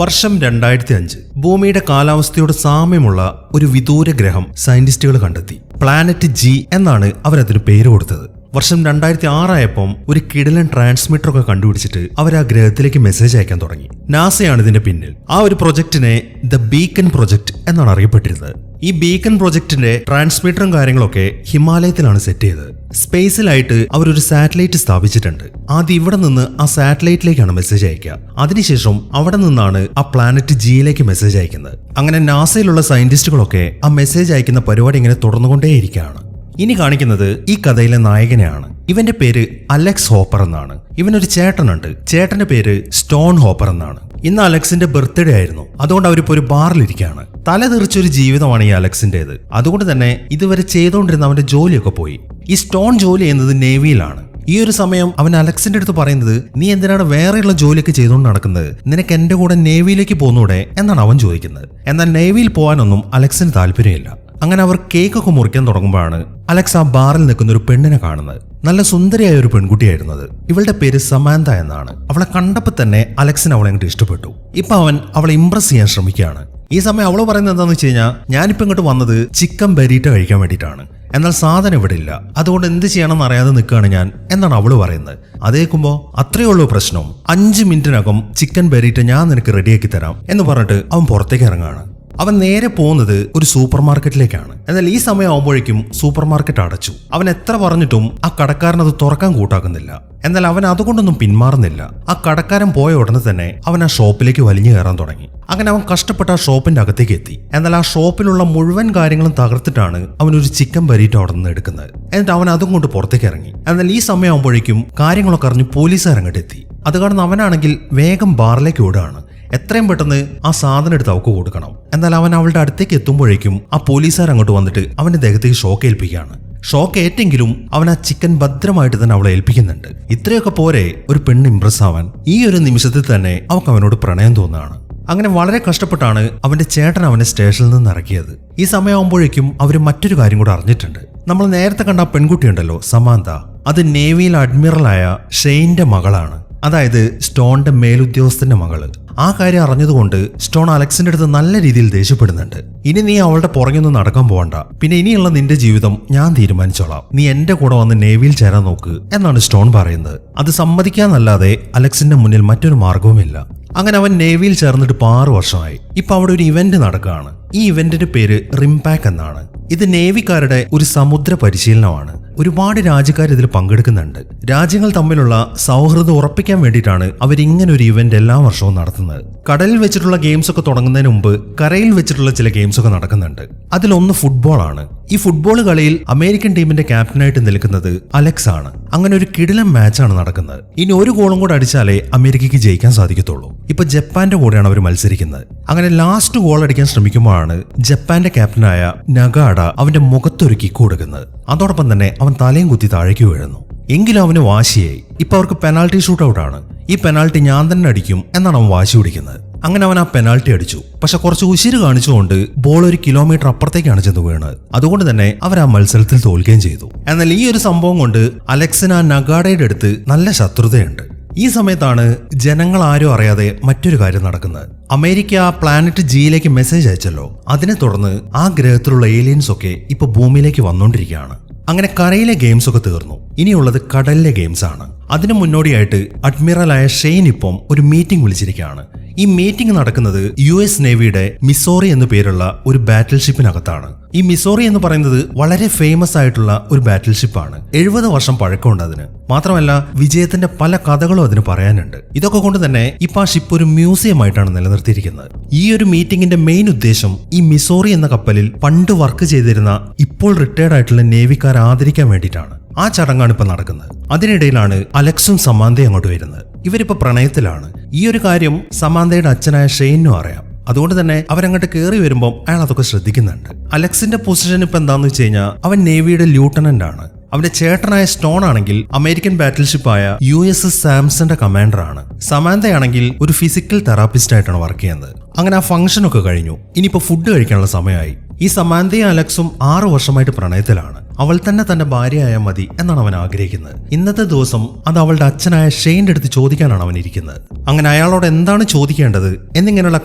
വർഷം 2005 ഭൂമിയുടെ കാലാവസ്ഥയോട് സാമ്യമുള്ള ഒരു വിദൂര ഗ്രഹം സയന്റിസ്റ്റുകൾ കണ്ടെത്തി. പ്ലാനറ്റ് ജി എന്നാണ് അവരതിന് പേര് കൊടുത്തത്. വർഷം 2006 ആയപ്പം ഒരു കിടിലൻ ട്രാൻസ്മിറ്റർ ഒക്കെ കണ്ടുപിടിച്ചിട്ട് അവർ ആ ഗ്രഹത്തിലേക്ക് മെസ്സേജ് അയക്കാൻ തുടങ്ങി. നാസയാണ് ഇതിന്റെ പിന്നിൽ. ആ ഒരു പ്രൊജക്ടിനെ ദ ബീക്കൺ പ്രൊജക്ട് എന്നാണ് അറിയപ്പെട്ടിരുന്നത്. ഈ ബീക്കൺ പ്രൊജക്ടിന്റെ ട്രാൻസ്മിറ്ററും കാര്യങ്ങളൊക്കെ ഹിമാലയത്തിലാണ് സെറ്റ് ചെയ്തത്. സ്പേസിലായിട്ട് അവരൊരു സാറ്റലൈറ്റ് സ്ഥാപിച്ചിട്ടുണ്ട്. ആദ്യം ഇവിടെ നിന്ന് ആ സാറ്റലൈറ്റിലേക്കാണ് മെസ്സേജ് അയക്കുക. അതിനുശേഷം അവിടെ നിന്നാണ് ആ പ്ലാനറ്റ് ജിയിലേക്ക് മെസ്സേജ് അയക്കുന്നത്. അങ്ങനെ നാസയിലുള്ള സയന്റിസ്റ്റുകളൊക്കെ ആ മെസ്സേജ് അയക്കുന്ന പരിപാടി ഇങ്ങനെ തുടർന്നുകൊണ്ടേയിരിക്കുകയാണ്. ഇനി കാണിക്കുന്നത് ഈ കഥയിലെ നായകനെയാണ്. ഇവന്റെ പേര് അലക്സ് ഹോപ്പർ എന്നാണ്. ഇവനൊരു ചേട്ടനുണ്ട്. ചേട്ടന്റെ പേര് സ്റ്റോൺ ഹോപ്പർ എന്നാണ്. ഇന്ന് അലക്സിന്റെ ബർത്ത്ഡേ ആയിരുന്നു. അതുകൊണ്ട് അവരിപ്പോ ഒരു ബാറിലിരിക്കുകയാണ്. തലതെറിച്ചൊരു ജീവിതമാണ് ഈ അലക്സിന്റേത്. അതുകൊണ്ട് തന്നെ ഇതുവരെ ചെയ്തുകൊണ്ടിരുന്ന അവന്റെ ജോലിയൊക്കെ പോയി. ഈ സ്റ്റോൺ ജോലി ചെയ്യുന്നത് നേവിയിലാണ്. ഈ ഒരു സമയം അവൻ അലക്സിന്റെ അടുത്ത് പറയുന്നത്, നീ എന്തിനാണ് വേറെയുള്ള ജോലിയൊക്കെ ചെയ്തുകൊണ്ട് നടക്കുന്നത്? നിനക്ക് എന്റെ കൂടെ നേവിയിലേക്ക് പോകുന്നൂടെ എന്നാണ് അവൻ ചോദിക്കുന്നത്. എന്നാൽ നേവിയിൽ പോകാനൊന്നും അലക്സിന് താല്പര്യമില്ല. അങ്ങനെ അവർ കേക്കൊക്കെ മുറിക്കാൻ തുടങ്ങുമ്പോഴാണ് അലക്സ് ആ ബാറിൽ നിൽക്കുന്ന ഒരു പെണ്ണിനെ കാണുന്നത്. നല്ല സുന്ദരിയായ ഒരു പെൺകുട്ടിയായിരുന്നത്. ഇവളുടെ പേര് സമാന്ത എന്നാണ്. അവളെ കണ്ടപ്പോൾ തന്നെ അലക്സിന് അവളെ അങ്ങോട്ട് ഇഷ്ടപ്പെട്ടു. ഇപ്പൊ അവൻ അവളെ ഇംപ്രസ് ചെയ്യാൻ ശ്രമിക്കുകയാണ്. ഈ സമയം അവള് പറയുന്നത് എന്താണെന്ന് വെച്ച് കഴിഞ്ഞാൽ, ഞാനിപ്പോ ഇങ്ങോട്ട് വന്നത് ചിക്കൻ ബരീറ്റ കഴിക്കാൻ വേണ്ടിയിട്ടാണ്. എന്നാൽ സാധനം ഇവിടെ ഇല്ല. അതുകൊണ്ട് എന്ത് ചെയ്യണമെന്ന് അറിയാതെ നിൽക്കുകയാണ് ഞാൻ എന്നാണ് അവള് പറയുന്നത്. അത് കേൾക്കുമ്പോൾ അത്രയേ ഉള്ളൂ പ്രശ്നം. 5 മിനിറ്റിനകം ചിക്കൻ ബരീറ്റ ഞാൻ നിനക്ക് റെഡിയാക്കി തരാം എന്ന് പറഞ്ഞിട്ട് അവൻ പുറത്തേക്ക് ഇറങ്ങുകയാണ്. അവൻ നേരെ പോകുന്നത് ഒരു സൂപ്പർ മാർക്കറ്റിലേക്കാണ്. എന്നാൽ ഈ സമയം ആവുമ്പോഴേക്കും സൂപ്പർ മാർക്കറ്റ് അടച്ചു. അവൻ എത്ര പറഞ്ഞിട്ടും ആ കടക്കാരനത് തുറക്കാൻ കൂട്ടാക്കുന്നില്ല. എന്നാൽ അവൻ അതുകൊണ്ടൊന്നും പിന്മാറുന്നില്ല. ആ കടക്കാരൻ പോയ ഉടനെ തന്നെ അവൻ ആ ഷോപ്പിലേക്ക് വലിഞ്ഞു കയറാൻ തുടങ്ങി. അങ്ങനെ അവൻ കഷ്ടപ്പെട്ട ആ ഷോപ്പിന്റെ അകത്തേക്ക് എത്തി. എന്നാൽ ആ ഷോപ്പിലുള്ള മുഴുവൻ കാര്യങ്ങളും തകർത്തിട്ടാണ് അവനൊരു ചിക്കൻ ബരീറ്റ അവിടെ നിന്ന് എടുക്കുന്നത്. എന്നിട്ട് അവൻ അതും കൊണ്ട് പുറത്തേക്ക് ഇറങ്ങി. എന്നാൽ ഈ സമയം ആവുമ്പോഴേക്കും കാര്യങ്ങളൊക്കെ അറിഞ്ഞ് പോലീസുകാർ അങ്ങോട്ട് എത്തി. അത് കാണുന്ന അവനാണെങ്കിൽ വേഗം ബാറിലേക്ക് ഓടുകയാണ്. എത്രയും പെട്ടെന്ന് ആ സാധനം എടുത്ത് അവൾക്ക് കൊടുക്കണം. എന്നാൽ അവൻ അവളുടെ അടുത്തേക്ക് എത്തുമ്പോഴേക്കും ആ പോലീസുകാർ അങ്ങോട്ട് വന്നിട്ട് അവന്റെ ദേഹത്തേക്ക് ഷോക്ക് ഏൽപ്പിക്കുകയാണ്. ഷോക്ക് ഏറ്റെങ്കിലും അവൻ ആ ചിക്കൻ ഭദ്രമായിട്ട് തന്നെ അവളെ ഏൽപ്പിക്കുന്നുണ്ട്. ഇത്രയൊക്കെ പോരെ ഒരു പെണ്ണ് ഇംപ്രസ് ആവാൻ? ഈ ഒരു നിമിഷത്തിൽ തന്നെ അവൾക്ക് അവനോട് പ്രണയം തോന്നുകയാണ്. അങ്ങനെ വളരെ കഷ്ടപ്പെട്ടാണ് അവന്റെ ചേട്ടൻ അവനെ സ്റ്റേഷനിൽ നിന്ന് ഇറക്കിയത്. ഈ സമയമാകുമ്പോഴേക്കും അവർ മറ്റൊരു കാര്യം കൂടെ അറിഞ്ഞിട്ടുണ്ട്. നമ്മൾ നേരത്തെ കണ്ട ആ പെൺകുട്ടിയുണ്ടല്ലോ സമാന്ത, അത് നേവിയിൽ അഡ്മിറലായ ഷെയ്ന്റെ മകളാണ്. അതായത് സ്റ്റോണിന്റെ മേലുദ്യോഗസ്ഥന്റെ മകള്. ആ കാര്യം അറിഞ്ഞതുകൊണ്ട് സ്റ്റോൺ അലക്സിന്റെ അടുത്ത് നല്ല രീതിയിൽ ദേഷ്യപ്പെടുന്നുണ്ട്. ഇനി നീ അവളുടെ പുറകെയൊന്നും നടക്കാൻ പോകണ്ട. പിന്നെ ഇനിയുള്ള നിന്റെ ജീവിതം ഞാൻ തീരുമാനിച്ചോളാം. നീ എന്റെ കൂടെ വന്ന് നേവിയിൽ ചേരാൻ നോക്ക് എന്നാണ് സ്റ്റോൺ പറയുന്നത്. അത് സമ്മതിക്കാന്നല്ലാതെ അലക്സിന്റെ മുന്നിൽ മറ്റൊരു മാർഗവുമില്ല. അങ്ങനെ അവൻ നേവിയിൽ ചേർന്നിട്ട് 6 വർഷമായി. ഇപ്പൊ അവിടെ ഒരു ഇവന്റ് നടക്കുകയാണ്. ഈ ഇവന്റിന്റെ പേര് റിംപാക്ക് എന്നാണ്. ഇത് നേവിക്കാരുടെ ഒരു സമുദ്ര പരിശീലനമാണ്. ഒരുപാട് രാജ്യക്കാർ ഇതിൽ പങ്കെടുക്കുന്നുണ്ട്. രാജ്യങ്ങൾ തമ്മിലുള്ള സൗഹൃദം ഉറപ്പിക്കാൻ വേണ്ടിയിട്ടാണ് അവരിങ്ങനെ ഒരു ഇവന്റ് എല്ലാ വർഷവും നടത്തുന്നത്. കടലിൽ വെച്ചിട്ടുള്ള ഗെയിംസ് ഒക്കെ തുടങ്ങുന്നതിന് മുമ്പ് കരയിൽ വെച്ചിട്ടുള്ള ചില ഗെയിംസ് ഒക്കെ നടക്കുന്നുണ്ട്. അതിലൊന്ന് ഫുട്ബോളാണ്. ഈ ഫുട്ബോൾ കളിയിൽ അമേരിക്കൻ ടീമിന്റെ ക്യാപ്റ്റനായിട്ട് നിൽക്കുന്നത് അലക്സ് ആണ്. അങ്ങനെ ഒരു കിടിലൻ മാച്ചാണ് നടക്കുന്നത്. ഇനി ഒരു ഗോളും കൂടെ അടിച്ചാലേ അമേരിക്കയ്ക്ക് ജയിക്കാൻ സാധിക്കത്തുള്ളൂ. ഇപ്പൊ ജപ്പാന്റെ കൂടെയാണ് അവർ മത്സരിക്കുന്നത്. അങ്ങനെ ലാസ്റ്റ് ഗോൾ അടിക്കാൻ ശ്രമിക്കുമ്പോഴാണ് ജപ്പാന്റെ ക്യാപ്റ്റനായ നഗാഡ അവന്റെ മുഖത്തൊരു കിക്ക് കൊടുക്കുന്നത്. അതോടൊപ്പം തന്നെ അവൻ തലയും കുത്തി താഴേക്ക് വീഴുന്നു. എങ്കിലും അവന് വാശിയായി. ഇപ്പൊ അവർക്ക് പെനാൾട്ടി ഷൂട്ട് ഔട്ട് ആണ്. ഈ പെനാൾട്ടി ഞാൻ തന്നെ അടിക്കും എന്നാണ് അവൻ വാശി പിടിക്കുന്നത്. അങ്ങനെ അവൻ ആ പെനാൾട്ടി അടിച്ചു. പക്ഷെ കുറച്ച് ഉശിര് കാണിച്ചുകൊണ്ട് ബോൾ 1 കിലോമീറ്റർ അപ്പുറത്തേക്കാണ് ചെന്ന് വീണത്. അതുകൊണ്ട് തന്നെ അവർ ആ മത്സരത്തിൽ തോൽക്കുകയും ചെയ്തു. എന്നാൽ ഈ ഒരു സംഭവം കൊണ്ട് അലക്സിന് ആ നഗാഡയുടെ അടുത്ത് നല്ല ശത്രുതയുണ്ട്. ഈ സമയത്താണ് ജനങ്ങൾ ആരും അറിയാതെ മറ്റൊരു കാര്യം നടക്കുന്നത്. അമേരിക്ക ആ പ്ലാനറ്റ് ജിയിലേക്ക് മെസ്സേജ് അയച്ചല്ലോ. അതിനെ തുടർന്ന് ആ ഗ്രഹത്തിലുള്ള ഏലിയൻസ് ഒക്കെ ഇപ്പൊ ഭൂമിയിലേക്ക് വന്നുകൊണ്ടിരിക്കുകയാണ്. അങ്ങനെ കരയിലെ ഗെയിംസ് ഒക്കെ തീർന്നു. ഇനിയുള്ളത് കടലിലെ ഗെയിംസ് ആണ്. അതിനു മുന്നോടിയായിട്ട് അഡ്മിറലായ ഷെയ്ൻ ഇപ്പം ഒരു മീറ്റിംഗ് വിളിച്ചിരിക്കുകയാണ്. ഈ മീറ്റിംഗ് നടക്കുന്നത് US നേവിയുടെ മിസോറി എന്നു പേരുള്ള ഒരു ബാറ്റിൽ ഷിപ്പിനകത്താണ്. ഈ മിസോറി എന്ന് പറയുന്നത് വളരെ ഫേമസ് ആയിട്ടുള്ള ഒരു ബാറ്റിൽ ഷിപ്പാണ്. 70 വർഷം പഴക്കമുണ്ട് അതിന്. മാത്രമല്ല വിജയത്തിന്റെ പല കഥകളും അതിന് പറയാനുണ്ട്. ഇതൊക്കെ കൊണ്ട് തന്നെ ഇപ്പൊ ആ ഷിപ്പ് ഒരു മ്യൂസിയം ആയിട്ടാണ് നിലനിർത്തിയിരിക്കുന്നത്. ഈ ഒരു മീറ്റിംഗിന്റെ മെയിൻ ഉദ്ദേശം ഈ മിസോറി എന്ന കപ്പലിൽ പണ്ട് വർക്ക് ചെയ്തിരുന്ന ഇപ്പോൾ റിട്ടയർഡ് ആയിട്ടുള്ള നേവിക്കാരെ ആദരിക്കാൻ വേണ്ടിയിട്ടാണ്. ആ ചടങ്ങാണ് ഇപ്പൊ നടക്കുന്നത്. അതിനിടയിലാണ് അലക്സും സമാന്തയും അങ്ങോട്ട് വരുന്നത്. ഇവരിപ്പോ പ്രണയത്തിലാണ്. ഈ ഒരു കാര്യം സമാന്തയുടെ അച്ഛനായ ഷെയ്നും അറിയാം. അതുകൊണ്ട് തന്നെ അവരങ്ങോട്ട് കയറി വരുമ്പോൾ അയാൾ അതൊക്കെ ശ്രദ്ധിക്കുന്നുണ്ട്. അലക്സിന്റെ പൊസിഷൻ ഇപ്പൊ എന്താന്ന് വെച്ച് കഴിഞ്ഞാൽ അവൻ നേവിയുടെ ലൂട്ടനന്റ് ആണ്. അവന്റെ ചേട്ടനായ സ്റ്റോൺ ആണെങ്കിൽ അമേരിക്കൻ ബാറ്റിൽ ഷിപ്പായ USS സാംസന്റെ കമാൻഡർ ആണ്. സമാന്തയാണെങ്കിൽ ഒരു ഫിസിക്കൽ തെറാപ്പിസ്റ്റ് ആയിട്ടാണ് വർക്ക് ചെയ്യുന്നത്. അങ്ങനെ ആ ഫംഗ്ഷൻ ഒക്കെ കഴിഞ്ഞു. ഇനിയിപ്പോ ഫുഡ് കഴിക്കാനുള്ള സമയമായി. ഈ സമാന്തയും അലക്സും 6 വർഷമായിട്ട് പ്രണയത്തിലാണ്. അവൾ തന്നെ തന്റെ ഭാര്യയായാൽ മതി എന്നാണ് അവൻ ആഗ്രഹിക്കുന്നത്. ഇന്നത്തെ ദിവസം അത് അവളുടെ അച്ഛനായ ഷെയ്ന്റെ അടുത്ത് ചോദിക്കാനാണ് അവൻ ഇരിക്കുന്നത്. അങ്ങനെ അയാളോട് എന്താണ് ചോദിക്കേണ്ടത് എന്നിങ്ങനെയുള്ള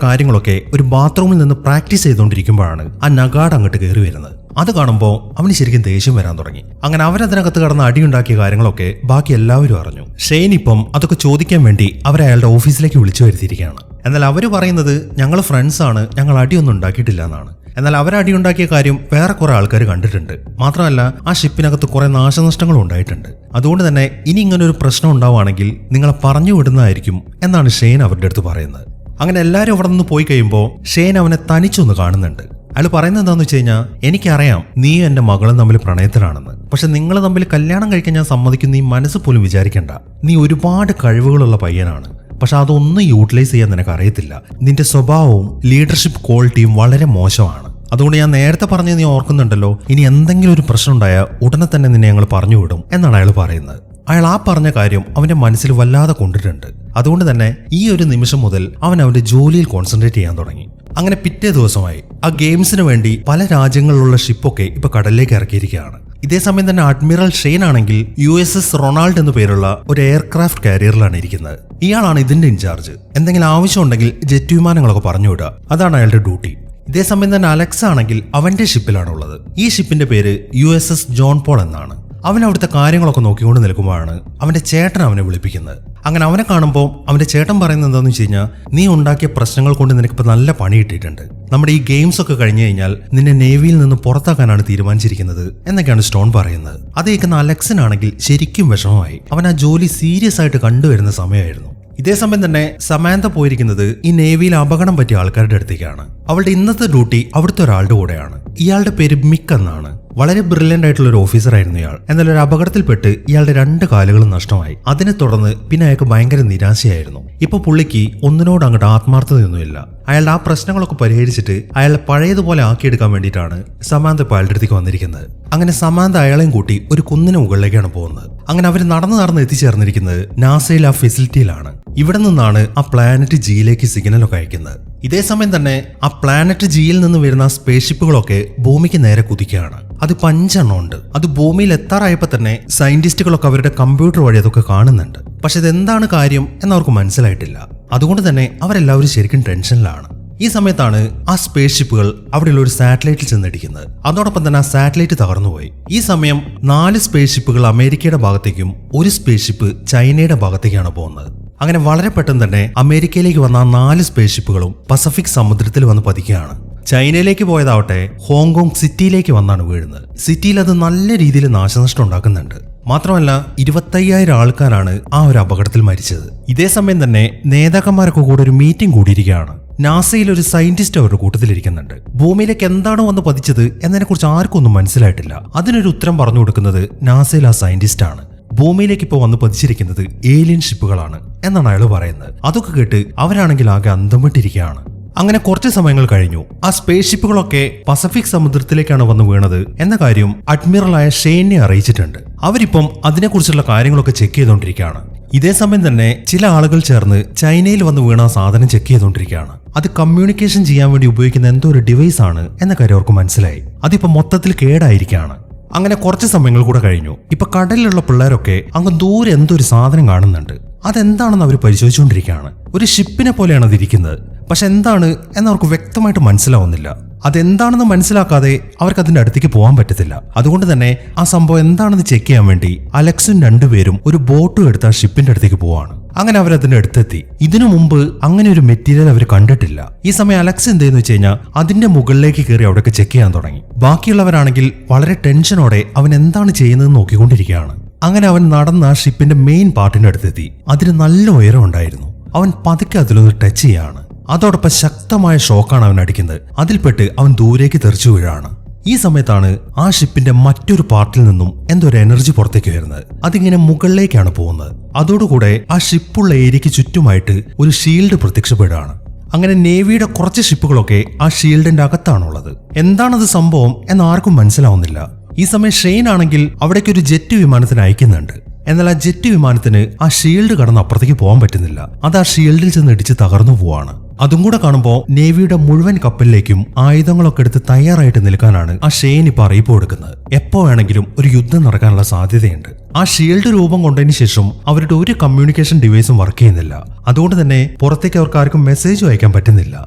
കാര്യങ്ങളൊക്കെ ഒരു ബാത്റൂമിൽ നിന്ന് പ്രാക്ടീസ് ചെയ്തുകൊണ്ടിരിക്കുമ്പോഴാണ് ആ നഗാഡ് അങ്ങോട്ട് കയറി വരുന്നത്. അത് കാണുമ്പോൾ അവന് ശരിക്കും ദേഷ്യം വരാൻ തുടങ്ങി. അങ്ങനെ അവരതിനകത്ത് കടന്ന് അടിയുണ്ടാക്കിയ കാര്യങ്ങളൊക്കെ ബാക്കി എല്ലാവരും അറിഞ്ഞു. ഷെയ്ൻ ഇപ്പം അതൊക്കെ ചോദിക്കാൻ വേണ്ടി അവരെ അയാളുടെ ഓഫീസിലേക്ക് വിളിച്ചു വരുത്തിയിരിക്കുകയാണ്. എന്നാൽ അവര് പറയുന്നത് ഞങ്ങൾ ഫ്രണ്ട്സാണ്, ഞങ്ങൾ അടിയൊന്നും ഉണ്ടാക്കിയിട്ടില്ല എന്നാണ്. എന്നാൽ അവരടിയുണ്ടാക്കിയ കാര്യം വേറെ കുറെ ആൾക്കാർ കണ്ടിട്ടുണ്ട്. മാത്രമല്ല ആ ഷിപ്പിനകത്ത് കുറെ നാശനഷ്ടങ്ങളും ഉണ്ടായിട്ടുണ്ട്. അതുകൊണ്ട് തന്നെ ഇനി ഇങ്ങനെ ഒരു പ്രശ്നം ഉണ്ടാവുകയാണെങ്കിൽ നിങ്ങളെ പറഞ്ഞു വിടുന്നതായിരിക്കും എന്നാണ് ഷെയ്ൻ അവരുടെ അടുത്ത് പറയുന്നത്. അങ്ങനെ എല്ലാവരും അവിടെ നിന്ന് പോയി കഴിയുമ്പോൾ ഷെയ്ൻ അവനെ തനിച്ചൊന്ന് കാണുന്നുണ്ട്. അയാൾ പറയുന്നത് എന്താണെന്ന് വെച്ച് കഴിഞ്ഞാൽ, എനിക്കറിയാം നീയും എന്റെ മകളും തമ്മിൽ പ്രണയത്തിലാണെന്ന്. പക്ഷെ നിങ്ങൾ തമ്മിൽ കല്യാണം കഴിക്കാൻ ഞാൻ സമ്മതിക്കും നീ മനസ്സ് പോലും വിചാരിക്കണ്ട. നീ ഒരുപാട് കഴിവുകളുള്ള പയ്യനാണ്, പക്ഷെ അതൊന്നും യൂട്ടിലൈസ് ചെയ്യാൻ നിനക്ക് അറിയത്തില്ല. നിന്റെ സ്വഭാവവും ലീഡർഷിപ്പ് ക്വാളിറ്റിയും വളരെ മോശമാണ്. അതുകൊണ്ട് ഞാൻ നേരത്തെ പറഞ്ഞ് നീ ഓർക്കുന്നുണ്ടല്ലോ, ഇനി എന്തെങ്കിലും ഒരു പ്രശ്നം ഉണ്ടായാൽ ഉടനെ തന്നെ നിന്നെ ഞങ്ങൾ പറഞ്ഞു വിടും എന്നാണ് അയാൾ പറയുന്നത്. അയാൾ ആ പറഞ്ഞ കാര്യം അവന്റെ മനസ്സിൽ വല്ലാതെ കൊണ്ടിട്ടുണ്ട്. അതുകൊണ്ട് തന്നെ ഈ ഒരു നിമിഷം മുതൽ അവൻ അവന്റെ ജോലിയിൽ കോൺസെൻട്രേറ്റ് ചെയ്യാൻ തുടങ്ങി. അങ്ങനെ പിറ്റേ ദിവസമായി ആ ഗെയിംസിന് വേണ്ടി പല രാജ്യങ്ങളിലുള്ള ഷിപ്പൊക്കെ ഇപ്പൊ കടലിലേക്ക് ഇറക്കിയിരിക്കുകയാണ്. ഇതേ സമയം തന്നെ അഡ്മിറൽ ഷെയ്ൻ ആണെങ്കിൽ USS റൊണാൾഡ് എന്നു പേരുള്ള ഒരു എയർക്രാഫ്റ്റ് കാരിയറിലാണ് ഇരിക്കുന്നത്. ഇയാളാണ് ഇതിന്റെ ഇൻചാർജ്. എന്തെങ്കിലും ആവശ്യമുണ്ടെങ്കിൽ ജെറ്റ് വിമാനങ്ങളൊക്കെ പറഞ്ഞു വിടുക, അതാണ് അയാളുടെ ഡ്യൂട്ടി. ഇതേ സമയം തന്നെ അലക്സ് ആണെങ്കിൽ അവന്റെ ഷിപ്പിലാണുള്ളത്. ഈ ഷിപ്പിന്റെ പേര് USS ജോൺ പോൾ എന്നാണ്. അവൻ അവിടുത്തെ കാര്യങ്ങളൊക്കെ നോക്കിക്കൊണ്ട് നിൽക്കുമ്പോഴാണ് അവന്റെ ചേട്ടൻ അവനെ വിളിപ്പിക്കുന്നത്. അങ്ങനെ അവനെ കാണുമ്പോൾ അവന്റെ ചേട്ടൻ പറയുന്നത് എന്താണെന്ന് വെച്ച് കഴിഞ്ഞാൽ, നീ ഉണ്ടാക്കിയ പ്രശ്നങ്ങൾ കൊണ്ട് നിനക്കിപ്പോൾ നല്ല പണി കിട്ടിയിട്ടുണ്ട്. നമ്മുടെ ഈ ഗെയിംസ് ഒക്കെ കഴിഞ്ഞു കഴിഞ്ഞാൽ നിന്നെ നേവിയിൽ നിന്ന് പുറത്താക്കാനാണ് തീരുമാനിച്ചിരിക്കുന്നത് എന്നൊക്കെയാണ് സ്റ്റോൺ പറയുന്നത്. അത് കേൾക്കുന്ന അലക്സിനാണെങ്കിൽ ശരിക്കും വിഷമമായി. അവൻ ആ ജോലി സീരിയസ് ആയിട്ട് കണ്ടുവരുന്ന സമയമായിരുന്നു. ഇതേ സമയം തന്നെ സമാന്ത പോയിരിക്കുന്നത് ഈ നേവിയിൽ അപകടം പറ്റിയ ആൾക്കാരുടെ അടുത്തേക്കാണ്. അവളുടെ ഇന്നത്തെ ഡ്യൂട്ടി അവിടുത്തെ ഒരാളുടെ കൂടെയാണ്. ഇയാളുടെ പേര് മിക്ക് എന്നാണ്. വളരെ ബ്രില്യന്റ് ആയിട്ടുള്ള ഒരു ഓഫീസറായിരുന്നു ഇയാൾ. എന്നാൽ ഒരു അപകടത്തിൽപ്പെട്ട് ഇയാളുടെ 2 കാലുകളും നഷ്ടമായി. അതിനെ തുടർന്ന് പിന്നെ അയാൾക്ക് ഭയങ്കര നിരാശയായിരുന്നു. ഇപ്പൊ പുള്ളിക്ക് ഒന്നിനോട് അങ്ങോട്ട് ആത്മാർത്ഥതയൊന്നുമില്ല. അയാളുടെ ആ പ്രശ്നങ്ങളൊക്കെ പരിഹരിച്ചിട്ട് അയാളെ പഴയതുപോലെ ആക്കിയെടുക്കാൻ വേണ്ടിയിട്ടാണ് സമാന്ത ഇപ്പോൾ അയാളുടെ അടുത്തേക്ക് വന്നിരിക്കുന്നത്. അങ്ങനെ സമാന്ത അയാളെയും കൂട്ടി ഒരു കുന്നിന് മുകളിലേക്കാണ് പോകുന്നത്. അങ്ങനെ അവർ നടന്ന് എത്തിച്ചേർന്നിരിക്കുന്നത് നാസയിൽ ആ ഫെസിലിറ്റിയിലാണ്. ഇവിടെ നിന്നാണ് ആ പ്ലാനറ്റ് ജിയിലേക്ക് സിഗ്നലൊക്കെ അയക്കുന്നത്. ഇതേ സമയം തന്നെ ആ പ്ലാനറ്റ് ജിയിൽ നിന്ന് വരുന്ന സ്പേസ്ഷിപ്പുകളൊക്കെ ഭൂമിക്ക് നേരെ കുതിക്കുകയാണ്. അത് 5 എണ്ണം ഉണ്ട്. അത് ഭൂമിയിൽ എത്താറായപ്പോൾ തന്നെ സയന്റിസ്റ്റുകളൊക്കെ അവരുടെ കമ്പ്യൂട്ടർ വഴി അതൊക്കെ കാണുന്നുണ്ട്. പക്ഷെ ഇതെന്താണ് കാര്യം എന്നവർക്ക് മനസ്സിലായിട്ടില്ല. അതുകൊണ്ട് തന്നെ അവരെല്ലാവരും ശരിക്കും ടെൻഷനിലാണ്. ഈ സമയത്താണ് ആ സ്പേസ്ഷിപ്പുകൾ അവിടെയുള്ള ഒരു സാറ്റലൈറ്റിൽ ചെന്നിടിക്കുന്നത്. അതോടൊപ്പം തന്നെ ആ സാറ്റലൈറ്റ് തകർന്നുപോയി. ഈ സമയം 4 സ്പേസ്ഷിപ്പുകൾ അമേരിക്കയുടെ ഭാഗത്തേക്കും 1 സ്പേസ്ഷിപ്പ് ചൈനയുടെ ഭാഗത്തേക്കാണ് പോകുന്നത്. അങ്ങനെ വളരെ പെട്ടെന്ന് തന്നെ അമേരിക്കയിലേക്ക് വന്ന 4 സ്പേസ്ഷിപ്പുകളും പസഫിക് സമുദ്രത്തിൽ വന്ന് പതിക്കുകയാണ്. ചൈനയിലേക്ക് പോയതാവട്ടെ ഹോങ്കോങ് സിറ്റിയിലേക്ക് വന്നാണ് വീഴുന്നത്. സിറ്റിയിൽ അത് നല്ല രീതിയിൽ നാശനഷ്ടം ഉണ്ടാക്കുന്നുണ്ട്. മാത്രമല്ല 25,000 ആൾക്കാരാണ് ആ ഒരു അപകടത്തിൽ മരിച്ചത്. ഇതേ സമയം തന്നെ നേതാക്കന്മാരൊക്കെ കൂടെ ഒരു മീറ്റിംഗ് കൂടിയിരിക്കുകയാണ്. നാസയിൽ ഒരു സയന്റിസ്റ്റ് അവരുടെ കൂട്ടത്തിലിരിക്കുന്നുണ്ട്. ഭൂമിയിലേക്ക് എന്താണ് വന്ന് പതിച്ചത് എന്നതിനെക്കുറിച്ച് ആർക്കും ഒന്നും മനസ്സിലായിട്ടില്ല. അതിനൊരു ഉത്തരം പറഞ്ഞു കൊടുക്കുന്നത് നാസയിൽ ആ സയന്റിസ്റ്റ് ആണ്. ഭൂമിയിലേക്ക് ഇപ്പോൾ വന്ന് പതിച്ചിരിക്കുന്നത് ഏലിയൻ ഷിപ്പുകളാണ് എന്നാണ് അയാൾ പറയുന്നത്. അതൊക്കെ കേട്ട് അവരാണെങ്കിൽ ആകെ അന്തം വിട്ടിരിക്കുകയാണ്. അങ്ങനെ കുറച്ച് സമയങ്ങൾ കഴിഞ്ഞു. ആ സ്പേസ് ഷിപ്പുകളൊക്കെ പസഫിക് സമുദ്രത്തിലേക്കാണ് വന്ന് വീണത് എന്ന കാര്യം അഡ്മിറലായ ഷെയ്നെ അറിയിച്ചിട്ടുണ്ട്. അവരിപ്പം അതിനെക്കുറിച്ചുള്ള കാര്യങ്ങളൊക്കെ ചെക്ക് ചെയ്തുകൊണ്ടിരിക്കുകയാണ്. ഇതേ സമയം തന്നെ ചില ആളുകൾ ചേർന്ന് ചൈനയിൽ വന്ന് വീണ സാധനം ചെക്ക് ചെയ്തുകൊണ്ടിരിക്കുകയാണ്. അത് കമ്മ്യൂണിക്കേഷൻ ചെയ്യാൻ വേണ്ടി ഉപയോഗിക്കുന്ന എന്തോ ഒരു ഡിവൈസ് ആണ് എന്ന കാര്യം അവർക്ക് മനസ്സിലായി. അതിപ്പോ മൊത്തത്തിൽ കേടായിരിക്കുകയാണ്. അങ്ങനെ കുറച്ച് സമയങ്ങൾ കൂടെ കഴിഞ്ഞു. ഇപ്പൊ കടലിലുള്ള പിള്ളേരൊക്കെ അങ്ങ് ദൂരെ എന്തോ ഒരു സാധനം കാണുന്നുണ്ട്. അതെന്താണെന്ന് അവർ പരിശോധിച്ചുകൊണ്ടിരിക്കുകയാണ്. ഒരു ഷിപ്പിനെ പോലെയാണ് അതിരിക്കുന്നത്. പക്ഷെ എന്താണ് എന്നവർക്ക് വ്യക്തമായിട്ട് മനസ്സിലാവുന്നില്ല. അതെന്താണെന്ന് മനസ്സിലാക്കാതെ അവർക്ക് അതിന്റെ അടുത്തേക്ക് പോകാൻ പറ്റത്തില്ല. അതുകൊണ്ട് തന്നെ ആ സംഭവം എന്താണെന്ന് ചെക്ക് ചെയ്യാൻ വേണ്ടി അലക്സും 2 പേരും ഒരു ബോട്ടും എടുത്ത് ആ ഷിപ്പിന്റെ അടുത്തേക്ക് പോവാണ്. അങ്ങനെ അവരതിന്റെ അടുത്തെത്തി. ഇതിനു മുമ്പ് അങ്ങനെ ഒരു മെറ്റീരിയൽ അവർ കണ്ടിട്ടില്ല. ഈ സമയം അലക്സ് എന്തെന്ന് വെച്ച് കഴിഞ്ഞാൽ അതിന്റെ മുകളിലേക്ക് കയറി അവിടെയൊക്കെ ചെക്ക് ചെയ്യാൻ തുടങ്ങി. ബാക്കിയുള്ളവരാണെങ്കിൽ വളരെ ടെൻഷനോടെ അവൻ എന്താണ് ചെയ്യുന്നതെന്ന് നോക്കിക്കൊണ്ടിരിക്കുകയാണ്. അങ്ങനെ അവൻ നടന്ന ആ ഷിപ്പിന്റെ മെയിൻ പാർട്ടിന്റെ അടുത്തെത്തി. അതിന് നല്ല ഉയരം ഉണ്ടായിരുന്നു. അവൻ പതുക്കെ അതിലൊന്ന് ടച്ച് ചെയ്യാണ്. അതോടൊപ്പം ശക്തമായ ഷോക്കാണ് അവൻ അടിക്കുന്നത്. അതിൽപ്പെട്ട് അവൻ ദൂരേക്ക് തെറിച്ചു വീഴാണ്. ഈ സമയത്താണ് ആ ഷിപ്പിന്റെ മറ്റൊരു പാർട്ടിൽ നിന്നും എന്തോ ഒരു എനർജി പുറത്തേക്ക് വരുന്നത്. അതിങ്ങനെ മുകളിലേക്കാണ് പോകുന്നത്. അതോടുകൂടെ ആ ഷിപ്പുള്ള ഏരിയയ്ക്ക് ചുറ്റുമായിട്ട് ഒരു ഷീൽഡ് പ്രത്യക്ഷപ്പെടുകയാണ്. അങ്ങനെ നേവിയുടെ കുറച്ച് ഷിപ്പുകളൊക്കെ ആ ഷീൽഡിന്റെ അകത്താണുള്ളത്. എന്താണത് സംഭവം എന്ന് ആർക്കും മനസ്സിലാവുന്നില്ല. ഈ സമയം ഷെയ്ൻ ആണെങ്കിൽ അവിടേക്ക് ഒരു ജെറ്റ് വിമാനത്തിന് അയക്കുന്നുണ്ട്. എന്നാൽ ആ ജെറ്റ് വിമാനത്തിന് ആ ഷീൽഡ് കടന്ന് അപ്പുറത്തേക്ക് പോകാൻ പറ്റുന്നില്ല. അത് ആ ഷീൽഡിൽ ചെന്ന് ഇടിച്ച് തകർന്നു പോവാണ്. അതും കൂടെ കാണുമ്പോൾ നേവിയുടെ മുഴുവൻ കപ്പലിലേക്കും ആയുധങ്ങളൊക്കെ എടുത്ത് തയ്യാറായിട്ട് നിൽക്കാനാണ് ആ ഷെയ്ൻ ഇപ്പൊ അറിയിപ്പ് കൊടുക്കുന്നത്. എപ്പോ വേണമെങ്കിലും ഒരു യുദ്ധം നടക്കാനുള്ള സാധ്യതയുണ്ട്. ആ ഷീൽഡ് രൂപം കൊണ്ടതിന് ശേഷം അവരുടെ ഒരു കമ്മ്യൂണിക്കേഷൻ ഡിവൈസും വർക്ക് ചെയ്യുന്നില്ല. അതുകൊണ്ട് തന്നെ പുറത്തേക്ക് അവർക്ക് ആർക്കും മെസ്സേജും അയക്കാൻ പറ്റുന്നില്ല.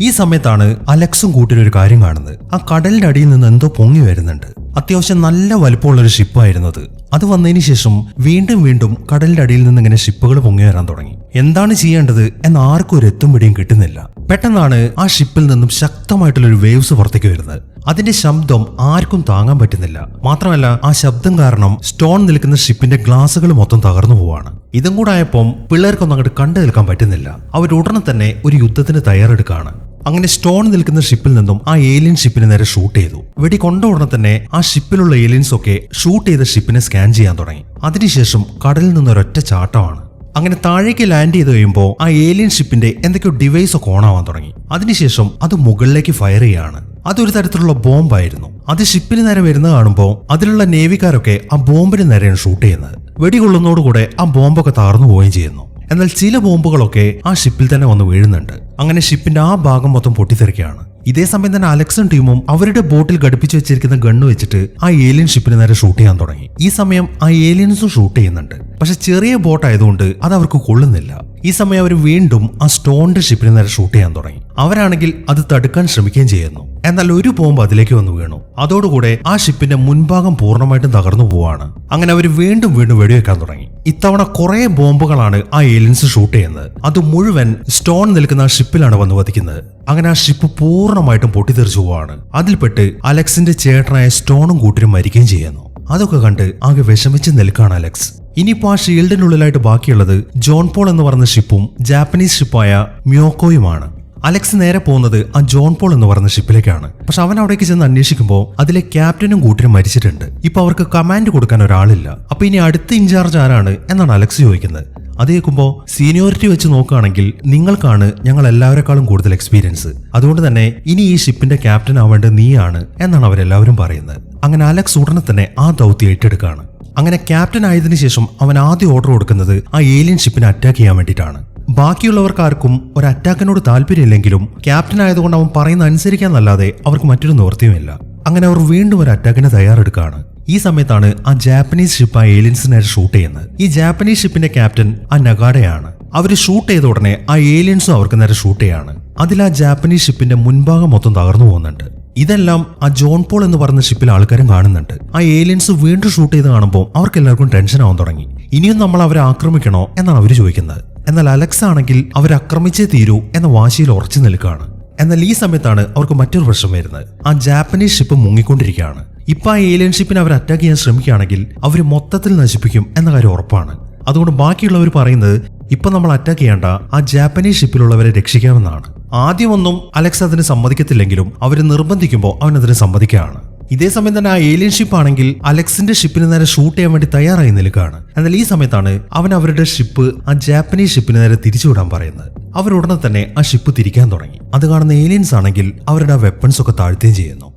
ഈ സമയത്താണ് അലക്സും കൂട്ടിനൊരു കാര്യം കാണുന്നത്. ആ കടലിന്റെ അടിയിൽ നിന്ന് എന്തോ പൊങ്ങി വരുന്നുണ്ട്. അത്യാവശ്യം നല്ല വലുപ്പമുള്ളൊരു ഷിപ്പായിരുന്നത്. അത് വന്നതിന് ശേഷം വീണ്ടും വീണ്ടും കടലിന്റെ അടിയിൽ നിന്ന് ഇങ്ങനെ ഷിപ്പുകൾ പൊങ്ങി വരാൻ തുടങ്ങി. എന്താണ് ചെയ്യേണ്ടത് എന്ന് ആർക്കും ഒരു എത്തും പിടിയും കിട്ടുന്നില്ല. പെട്ടെന്നാണ് ആ ഷിപ്പിൽ നിന്നും ശക്തമായിട്ടുള്ളൊരു വേവ്സ് പുറത്തേക്ക് വരുന്നത്. അതിന്റെ ശബ്ദം ആർക്കും താങ്ങാൻ പറ്റുന്നില്ല. മാത്രമല്ല ആ ശബ്ദം കാരണം സ്റ്റോൺ നിൽക്കുന്ന ഷിപ്പിന്റെ ഗ്ലാസുകൾ മൊത്തം തകർന്നു പോവാണ്. ഇതും കൂടെ ആയപ്പം പിള്ളേർക്കൊന്നും അങ്ങോട്ട് കണ്ടു നിൽക്കാൻ പറ്റുന്നില്ല. അവരുടനെ തന്നെ ഒരു യുദ്ധത്തിന് തയ്യാറെടുക്കുകയാണ്. അങ്ങനെ സ്റ്റോൺ നിൽക്കുന്ന ഷിപ്പിൽ നിന്നും ആ ഏലിയൻ ഷിപ്പിന് നേരെ ഷൂട്ട് ചെയ്തു. വെടി കൊണ്ട ഉടനെ തന്നെ ആ ഷിപ്പിലുള്ള ഏലിയൻസ് ഒക്കെ ഷൂട്ട് ചെയ്ത ഷിപ്പിനെ സ്കാൻ ചെയ്യാൻ തുടങ്ങി. അതിനുശേഷം കടലിൽ നിന്നൊരൊറ്റ ചാട്ടമാണ്. അങ്ങനെ താഴേക്ക് ലാൻഡ് ചെയ്ത് കഴിയുമ്പോൾ ആ ഏലിയൻ ഷിപ്പിന്റെ എന്തൊക്കെയോ ഡിവൈസ് ഒക്കെ ഓണാവാൻ തുടങ്ങി. അതിനുശേഷം അത് മുകളിലേക്ക് ഫയർ ചെയ്യാണ്. അതൊരു തരത്തിലുള്ള ബോംബായിരുന്നു. അത് ഷിപ്പിന് നേരെ വരുന്നത് കാണുമ്പോൾ അതിലുള്ള നേവിക്കാരൊക്കെ ആ ബോംബിന് നേരെയാണ് ഷൂട്ട് ചെയ്യുന്നത്. വെടികൊള്ളുന്നതോടുകൂടെ ആ ബോംബൊക്കെ തകർന്നു പോവുകയും ചെയ്യുന്നു. എന്നാൽ ചില ബോംബുകളൊക്കെ ആ ഷിപ്പിൽ തന്നെ വന്ന് വീഴുന്നുണ്ട്. അങ്ങനെ ഷിപ്പിന്റെ ആ ഭാഗം മൊത്തം പൊട്ടിത്തെറിക്കുകയാണ്. ഇതേ സമയം തന്നെ അലക്സും ടീമും അവരുടെ ബോട്ടിൽ ഘടിപ്പിച്ചു വെച്ചിരിക്കുന്ന ഗണ്ണ് വെച്ചിട്ട് ആ ഏലിയൻ ഷിപ്പിന് നേരെ ഷൂട്ട് ചെയ്യാൻ തുടങ്ങി. ഈ സമയം ആ ഏലിയൻസും ഷൂട്ട് ചെയ്യുന്നുണ്ട്. പക്ഷെ ചെറിയ ബോട്ട് ആയതുകൊണ്ട് അത് അവർക്ക് കൊള്ളുന്നില്ല. ഈ സമയം അവർ വീണ്ടും ആ സ്റ്റോണിന്റെ ഷിപ്പിന് നേരെ ഷൂട്ട് ചെയ്യാൻ തുടങ്ങി. അവരാണെങ്കിൽ അത് തടുക്കാൻ ശ്രമിക്കുകയും ചെയ്യുന്നു. എന്നാൽ ഒരു ബോംബ് അതിലേക്ക് വന്ന് വീണു. അതോടുകൂടെ ആ ഷിപ്പിന്റെ മുൻഭാഗം പൂർണ്ണമായിട്ടും തകർന്നു പോവാണ്. അങ്ങനെ അവർ വീണ്ടും വെടിവെക്കാൻ തുടങ്ങി. ഇത്തവണ കുറെ ബോംബുകളാണ് ആ ഏലിയൻസ് ഷൂട്ട് ചെയ്യുന്നത്. അത് മുഴുവൻ സ്റ്റോൺ നിൽക്കുന്ന ആ ഷിപ്പിലാണ് വന്ന് വധിക്കുന്നത്. അങ്ങനെ ആ ഷിപ്പ് പൂർണ്ണമായിട്ടും പൊട്ടിത്തെറിച്ചു പോവാണ്. അതിൽപ്പെട്ട് അലക്സിന്റെ ചേട്ടനായ സ്റ്റോണും കൂട്ടരും മരിക്കുകയും ചെയ്യുന്നു. അതൊക്കെ കണ്ട് ആകെ വിഷമിച്ച് നിൽക്കാണ് അലക്സ്. ഇനിയിപ്പോ ആ ഷീൽഡിനുള്ളിലായിട്ട് ബാക്കിയുള്ളത് ജോൺ പോൾ എന്ന് പറഞ്ഞ ഷിപ്പും ജാപ്പനീസ് ഷിപ്പായ മ്യോക്കോയുമാണ്. അലക്സ് നേരെ പോകുന്നത് ആ ജോൺ പോൾ എന്ന് പറഞ്ഞ ഷിപ്പിലേക്കാണ്. പക്ഷെ അവൻ അവിടേക്ക് ചെന്ന് അന്വേഷിക്കുമ്പോൾ അതിലെ ക്യാപ്റ്റനും കൂട്ടരും മരിച്ചിട്ടുണ്ട്. ഇപ്പൊ അവർക്ക് കമാൻഡ് കൊടുക്കാൻ ഒരാളില്ല. അപ്പൊ ഇനി അടുത്ത ഇൻചാർജ് ആരാണ് എന്നാണ് അലക്സ് ചോദിക്കുന്നത്. അത് കേൾക്കുമ്പോൾ സീനിയോറിറ്റി വെച്ച് നോക്കുകയാണെങ്കിൽ നിങ്ങൾക്കാണ് ഞങ്ങൾ എല്ലാവരെക്കാളും കൂടുതൽ എക്സ്പീരിയൻസ്. അതുകൊണ്ട് തന്നെ ഇനി ഈ ഷിപ്പിന്റെ ക്യാപ്റ്റൻ ആവേണ്ടത് നീയാണ് എന്നാണ് അവരെല്ലാവരും പറയുന്നത്. അങ്ങനെ അലക്സ് ഉടനെ തന്നെ ആ ദൗത്യം ഏറ്റെടുക്കുകയാണ്. അങ്ങനെ ക്യാപ്റ്റൻ ആയതിനു ശേഷം അവൻ ആദ്യം ഓർഡർ കൊടുക്കുന്നത് ആ ഏലിയൻ ഷിപ്പിനെ അറ്റാക്ക് ചെയ്യാൻ വേണ്ടിയിട്ടാണ്. ബാക്കിയുള്ളവർക്കാർക്കും ഒരു അറ്റാക്കിനോട് താല്പര്യമില്ലെങ്കിലും ക്യാപ്റ്റൻ ആയതുകൊണ്ട് അവൻ പറയുന്ന അനുസരിക്കാന്നല്ലാതെ അവർക്ക് മറ്റൊരു നിവൃത്തിയുമില്ല. അങ്ങനെ അവർ വീണ്ടും ഒരു അറ്റാക്കിന് തയ്യാറെടുക്കുകയാണ്. ഈ സമയത്താണ് ആ ജാപ്പനീസ് ഷിപ്പ് ആ ഏലിയൻസിനെ ഷൂട്ട് ചെയ്യുന്നത്. ഈ ജാപ്പനീസ് ഷിപ്പിന്റെ ക്യാപ്റ്റൻ ആ നഗാഡയാണ്. അവർ ഷൂട്ട് ചെയ്ത ഉടനെ ആ ഏലിയൻസും അവർക്ക് നേരെ ഷൂട്ട് ചെയ്യാണ്. അതിൽ ആ ജാപ്പനീസ് ഷിപ്പിന്റെ മുൻഭാഗം മൊത്തം തകർന്നു പോകുന്നുണ്ട്. ഇതെല്ലാം ആ ജോൺ പോൾ എന്ന് പറഞ്ഞ ഷിപ്പിൽ ആൾക്കാരും കാണുന്നുണ്ട്. ആ ഏലിയൻസ് വീണ്ടും ഷൂട്ട് ചെയ്ത് കാണുമ്പോൾ അവർക്ക് എല്ലാവർക്കും ടെൻഷൻ ആവാൻ തുടങ്ങി. ഇനിയും നമ്മൾ അവരെ ആക്രമിക്കണോ എന്നാണ് അവർ ചോദിക്കുന്നത്. എന്നാൽ അലക്സ് ആണെങ്കിൽ അവരെ ആക്രമിച്ചേ തീരൂ എന്ന വാശിയിൽ ഉറച്ചു നിൽക്കുകയാണ്. എന്നാൽ ഈ സമയത്താണ് അവർക്ക് മറ്റൊരു പ്രശ്നം വരുന്നത്. ആ ജാപ്പനീസ് ഷിപ്പ് മുങ്ങിക്കൊണ്ടിരിക്കുകയാണ്. ഇപ്പൊ ആ ഏലിയൻ ഷിപ്പിനെ അവർ അറ്റാക്ക് ചെയ്യാൻ ശ്രമിക്കുകയാണെങ്കിൽ അവർ മൊത്തത്തിൽ നശിപ്പിക്കും എന്ന കാര്യം ഉറപ്പാണ്. അതുകൊണ്ട് ബാക്കിയുള്ളവർ പറയുന്നത് ഇപ്പൊ നമ്മൾ അറ്റാക്ക് ചെയ്യേണ്ട, ആ ജാപ്പനീസ് ഷിപ്പിലുള്ളവരെ രക്ഷിക്കാമെന്നാണ്. ആദ്യമൊന്നും അലക്സ് അതിന് സമ്മതിക്കത്തില്ലെങ്കിലും അവർ നിർബന്ധിക്കുമ്പോൾ അവൻ അതിന് സമ്മതിക്കുകയാണ്. ഇതേ സമയം തന്നെ ആ ഏലിയൻ ഷിപ്പ് ആണെങ്കിൽ അലക്സിന്റെ ഷിപ്പിന് നേരെ ഷൂട്ട് ചെയ്യാൻ വേണ്ടി തയ്യാറായി നിൽക്കുകയാണ്. എന്നാൽ ഈ സമയത്താണ് അവൻ അവരുടെ ഷിപ്പ് ആ ജാപ്പനീസ് ഷിപ്പിന് നേരെ തിരിച്ചുവിടാൻ പറയുന്നത്. അവരുടനെ തന്നെ ആ ഷിപ്പ് തിരിക്കാൻ തുടങ്ങി. അത് കാണുന്ന ഏലിയൻസ് ആണെങ്കിൽ അവരുടെ ആ വെപ്പൺസ് ഒക്കെ താഴ്ത്തുകയും ചെയ്യുന്നു.